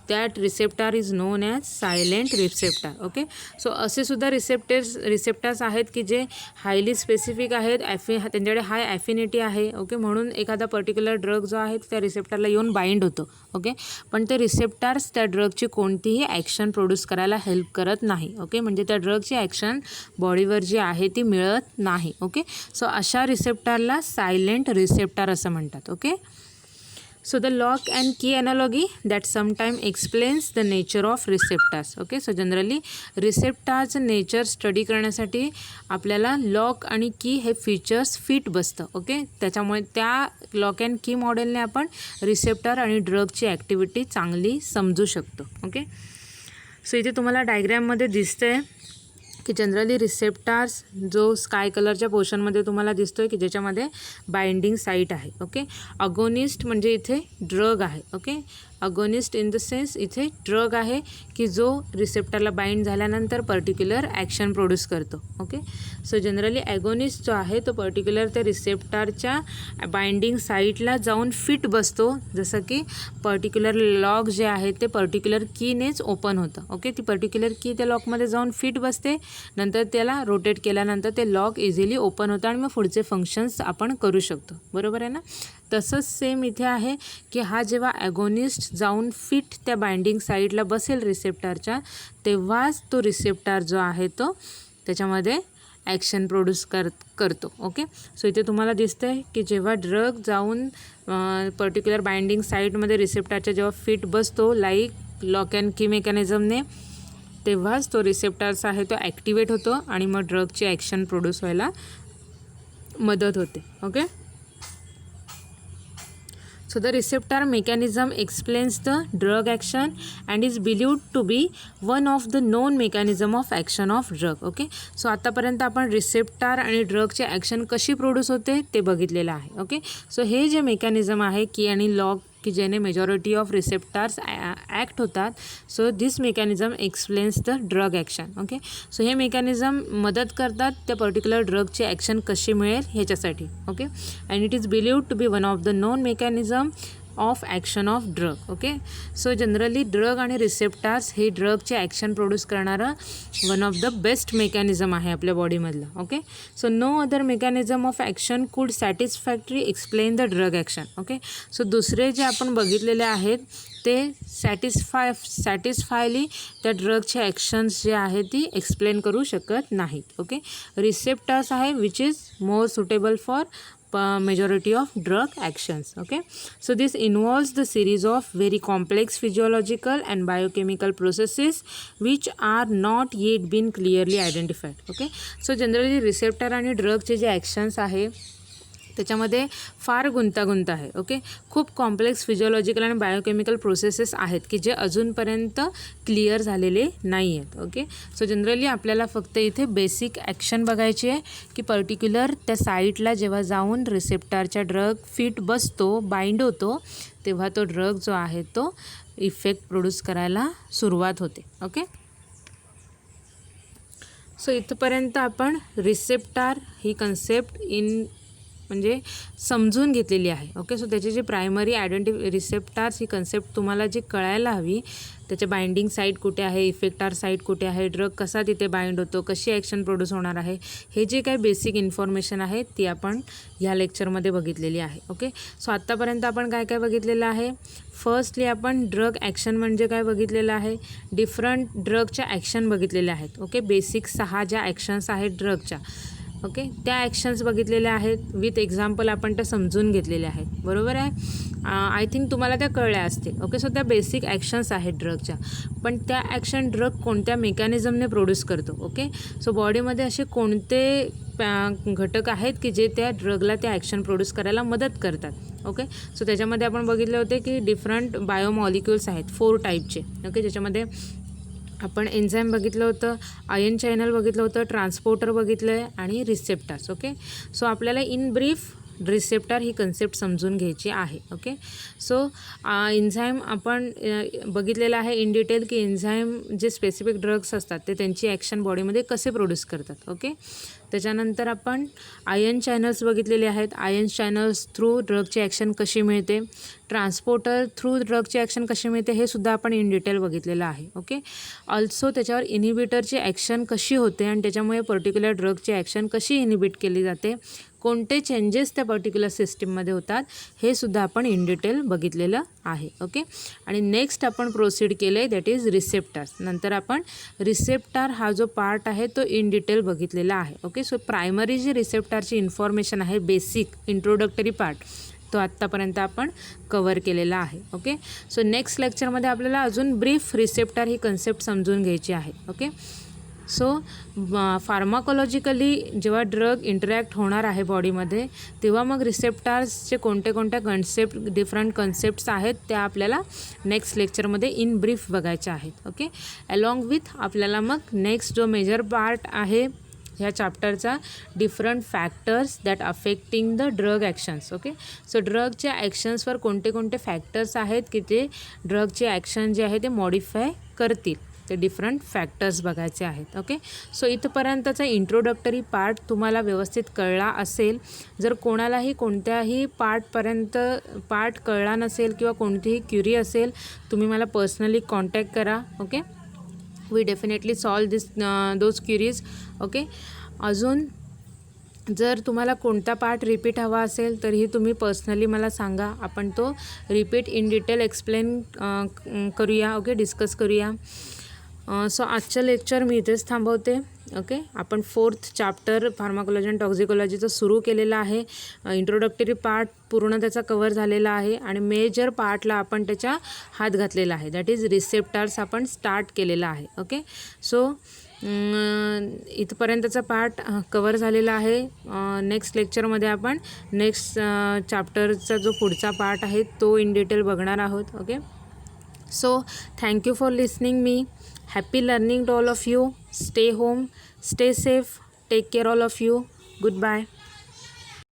that receptor is non as silent receptor. Okay, so असे सुद्धा रिसेप्टर्स आहेत की जे हायली स्पेसिफिक आहेत, त्यांच्याकडे हाय ॲफिनिटी आहे. ओके, म्हणून एखादा पर्टिक्युलर ड्रग जो आहे त्या रिसेप्टरला येऊन बाइंड होतो. ओके, पण ते रिसेप्टार्स त्या ड्रगची कोणतीही ॲक्शन प्रोड्यूस करायला हेल्प करत नाही. ओके, म्हणजे त्या ड्रगची ॲक्शन बॉडीवर जी आहे ती मिळत नाही. ओके, सो अशा रिसेप्टारला सायलेंट रिसेप्टार असं म्हणतात. Okay, so the lock and key analogy that sometime explains the nature of receptors. Okay, so generally रिसेप्टारचं नेचर स्टडी करण्यासाठी आपल्याला लॉक आणि की हे फीचर्स फिट बसतं. ओके, त्याच्यामुळे त्या लॉक अँड की मॉडेलने आपण रिसेप्टर आणि ड्रगची ॲक्टिव्हिटी चांगली समजू शकतो. ओके, सो इथे तुम्हाला डायग्रॅममध्ये दिसतंय की जनरली रिसेप्टार्स जो स्काय कलरच्या पोर्शनमध्ये तुम्हाला दिसतो आहे की ज्याच्यामध्ये बाइंडिंग साईट आहे. ओके, अगोनिस्ट म्हणजे इथे ड्रग आहे. Okay, agonist in the sense इथे ड्रग आहे की जो रिसेप्टरला बाइंड झाल्यानंतर पर्टिक्युलर ॲक्शन प्रोड्यूस करतो. ओके, सो जनरली ॲगोनिस्ट जो आहे तो पर्टिक्युलर त्या रिसेप्टरच्या बाइंडिंग साईटला जाऊन फिट बसतो, जसं की पर्टिक्युलर लॉक जे आहे ते पर्टिक्युलर कीनेच ओपन होतं. ओके, ती पर्टिक्युलर की त्या लॉकमध्ये जाऊन फिट बसते, नंतर त्याला रोटेट केल्यानंतर ते लॉक इझिली ओपन होतं आणि मग पुढचे फंक्शन्स आपण करू शकतो. बरोबर आहे ना. तसंच सेम इथे आहे की हा जेव्हा ॲगोनिस्ट जाऊन फिट त्या बाइंडिंग साईडला बसेल रिसेप्टरच्या, तेव्हाच तो रिसेप्टर जो आहे तो त्याच्यामध्ये ॲक्शन प्रोड्यूस करतो. ओके, सो इथे तुम्हाला दिसतं आहे की जेव्हा ड्रग जाऊन पर्टिक्युलर बाइंडिंग साईटमध्ये रिसेप्टरच्या जेव्हा फिट बसतो लाईक लॉक अँड की मेकॅनिझमने, तेव्हाच तो रिसेप्टर्स आहे तो ॲक्टिवेट होतो आणि मग ड्रगची ॲक्शन प्रोड्यूस व्हायला मदत होते. Okay, so the receptor mechanism explains the drug action and is believed to be one of the known mechanism of action of drug. Okay, so आतापर्यंत आपण रिसेप्टर आणि ड्रगचे ॲक्शन कशी प्रोड्यूस होते ते बघितलेलं आहे. ओके, सो हे जे मेकॅनिझम आहे की आणि लॉक की ज्याने मेजॉरिटी ऑफ रिसेप्टार्स ॲक्ट होतात, so this mechanism explains the drug action. Okay, so हे मेकॅनिझम मदत करतात त्या पर्टिक्युलर ड्रगची ॲक्शन कशी मिळेल ह्याच्यासाठी. Okay, and it is believed to be one of the known mechanism of action of drug. Okay, so generally drug आणि receptors हे ड्रगचे ॲक्शन प्रोड्यूस करणारं one of the best mechanism आहे आपल्या बॉडीमधलं. Okay, so no other mechanism of action कुड satisfactory explain the drug action. Okay, so दुसरे जे आपण बघितलेले आहेत ते सॅटिस्फायली त्या ड्रगचे ॲक्शन्स जे आहेत ती एक्सप्लेन करू शकत नाहीत. ओके, रिसेप्टर्स आहे which is more suitable for majority of drug actions. Okay, so this involves the series of very complex physiological and biochemical processes which are not yet been clearly identified. Okay, so generally receptor आणि drug चे जे actions आहे त्याच्यामध्ये फार गुंतागुंत आहे. Okay, खूप complex physiological आणि बायोकेमिकल प्रोसेसेस आहेत की जे अजूनपर्यंत क्लिअर झालेले नाही आहेत. ओके, सो जनरली आपल्याला फक्त इथे बेसिक ॲक्शन बघायची आहे की पर्टिक्युलर त्या साईटला जेव्हा जाऊन रिसेप्टरच्या ड्रग फिट बसतो, बाइंड होतो, तेव्हा तो ड्रग जो आहे तो इफेक्ट प्रोड्यूस करायला सुरुवात होते. ओके, सो इथपर्यंत आपण रिसेप्टर ही कन्सेप्ट म्हणजे समजून घेतलेली आहे. ओके, सो त्याची जी प्रायमरी रिसेप्टार्स ही कन्सेप्ट तुम्हाला जी कळायला हवी, त्याचे बाइंडिंग साईट कुठे आहे, इफेक्टार साईट कुठे आहे, ड्रग कसा तिथे बाइंड होतो, कशी ॲक्शन प्रोड्यूस होणार आहे, हे जे काही बेसिक इन्फॉर्मेशन आहे ती आपण ह्या लेक्चरमध्ये बघितलेली आहे. ओके, सो आत्तापर्यंत आपण काय काय बघितलेलं आहे. फर्स्टली आपण ड्रग ॲक्शन म्हणजे काय बघितलेलं आहे, डिफरंट ड्रगच्या ॲक्शन बघितलेल्या आहेत. ओके, बेसिक 6 ज्या ॲक्शन्स आहेत ड्रगच्या, ओके, त्या ॲक्शन्स बघितलेल्या आहेत. विथ एक्झाम्पल आपण त्या समजून घेतलेल्या आहेत. बरोबर आहे. आय थिंक तुम्हाला त्या कळल्या असतील. ओके, सो त्या बेसिक ॲक्शन्स आहेत ड्रगच्या, पण त्या ॲक्शन ड्रग कोणत्या मेकॅनिझमने प्रोड्यूस करतो. ओके, सो बॉडीमध्ये असे कोणते घटक आहेत की जे त्या ड्रगला त्या ॲक्शन प्रोड्यूस करायला मदत करतात. ओके, सो त्याच्यामध्ये आपण बघितले होते की डिफरंट बायोमॉलिक्युल्स आहेत 4 टाईपचे. ओके, ज्याच्यामध्ये आपण एन्झाईम बघितलं होतं, आयन चॅनल बघितलं होतं, ट्रान्सपोर्टर बघितलं आहे आणि रिसेप्टर्स. ओके, सो आपल्याला in brief receptor he concept समजून घ्यायची आहे. ओके, सो एन्झाईम आपण बघितलेलं आहे इन डिटेल की एन्झाईम जे स्पेसिफिक ड्रग्स असतात ते त्यांची ॲक्शन बॉडीमध्ये कसे प्रोड्यूस करतात. ओके, त्याच्यानंतर आपण आयन चॅनल्स बघितलेले आहेत. आयन चॅनल्स थ्रू ड्रगची ॲक्शन कशी मिळते, ट्रान्सपोर्टर थ्रू ड्रगची ॲक्शन कशी मिळते हे सुद्धा आपण इन डिटेल बघितलेलं आहे. ओके. ऑल्सो त्याच्यावर इनिबिटरची ॲक्शन कशी होते आणि त्याच्यामुळे पर्टिक्युलर ड्रगची ॲक्शन कशी इनिबिट केली जाते, कोणते चेंजेस त्या पर्टिक्युलर सिस्टीममध्ये होतात हे सुद्धा आपण इन डिटेल बघितलेलं आहे. ओके. आणि नेक्स्ट आपण प्रोसीड केलं आहे दॅट इज रिसेप्टार्स. नंतर आपण रिसेप्टार हा जो पार्ट आहे तो इन डिटेल बघितलेला आहे. ओके. सो प्रायमरी जी रिसेप्टारची इन्फॉर्मेशन आहे, बेसिक इंट्रोडक्टरी पार्ट, तो आत्तापर्यंत आपण कवर केलेला आहे. ओके. सो नेक्स्ट लेक्चरमध्ये आपल्याला अजून ब्रीफ रिसेप्टार ही कन्सेप्ट समजून घ्यायची आहे. ओके. सो फार्माकोलॉजिकली जेव्हा ड्रग इंटरॅक्ट होणार आहे बॉडीमध्ये, तेव्हा मग रिसेप्टार्सचे कोणत्या कन्सेप्ट, डिफरंट कन्सेप्ट्स आहेत त्या आपल्याला नेक्स्ट लेक्चरमध्ये इन ब्रीफ बघायच्या आहेत. ओके. अलॉंग विथ आपल्याला मग नेक्स्ट जो मेजर पार्ट आहे ह्या चॅप्टरचा, different factors that affecting the drug actions. Okay. So ड्रगच्या ॲक्शन्सवर कोणते फॅक्टर्स आहेत की ते ड्रगचे ॲक्शन जे आहे ते मॉडिफाय करतील, ते डिफरंट फॅक्टर्स बघायचे आहेत. ओके. सो इथपर्यंतचा इंट्रोडक्टरी पार्ट तुम्हाला व्यवस्थित कळला असेल. जर कोणालाही कोणत्याही पार्ट कळला नसेल किंवा कोणतीही क्युरी असेल, तुम्ही मला पर्सनली कॉन्टॅक्ट करा. Okay. We definitely solve those queries. Okay. अजून जर तुम्हाला कोणता पार्ट रिपीट हवा असेल तरीही तुम्ही पर्सनली मला सांगा, आपण तो रिपीट इन डिटेल एक्सप्लेन करूया. ओके. डिस्कस करूया. सो आजचं लेक्चर मी इथेच थांबवते. ओके. आपण 4th चॅप्टर फार्माकोलॉजी अँड टॉक्झिकोलॉजीचं सुरू केलेलं आहे. इंट्रोडक्टरी पार्ट पूर्ण त्याचा कवर झालेला आहे आणि मेजर पार्टला आपण त्याच्या हात घातलेला आहे, दॅट इज रिसेप्टार्स आपण स्टार्ट केलेला आहे. ओके. सो इथपर्यंतचा पार्ट कवर झालेला आहे. नेक्स्ट लेक्चरमध्ये आपण नेक्स्ट चॅप्टरचा जो पुढचा पार्ट आहे तो इन डिटेल बघणार आहोत. Okay. So thank you for listening me. Happy learning to all of you. Stay home, stay safe, take care all of you. Goodbye.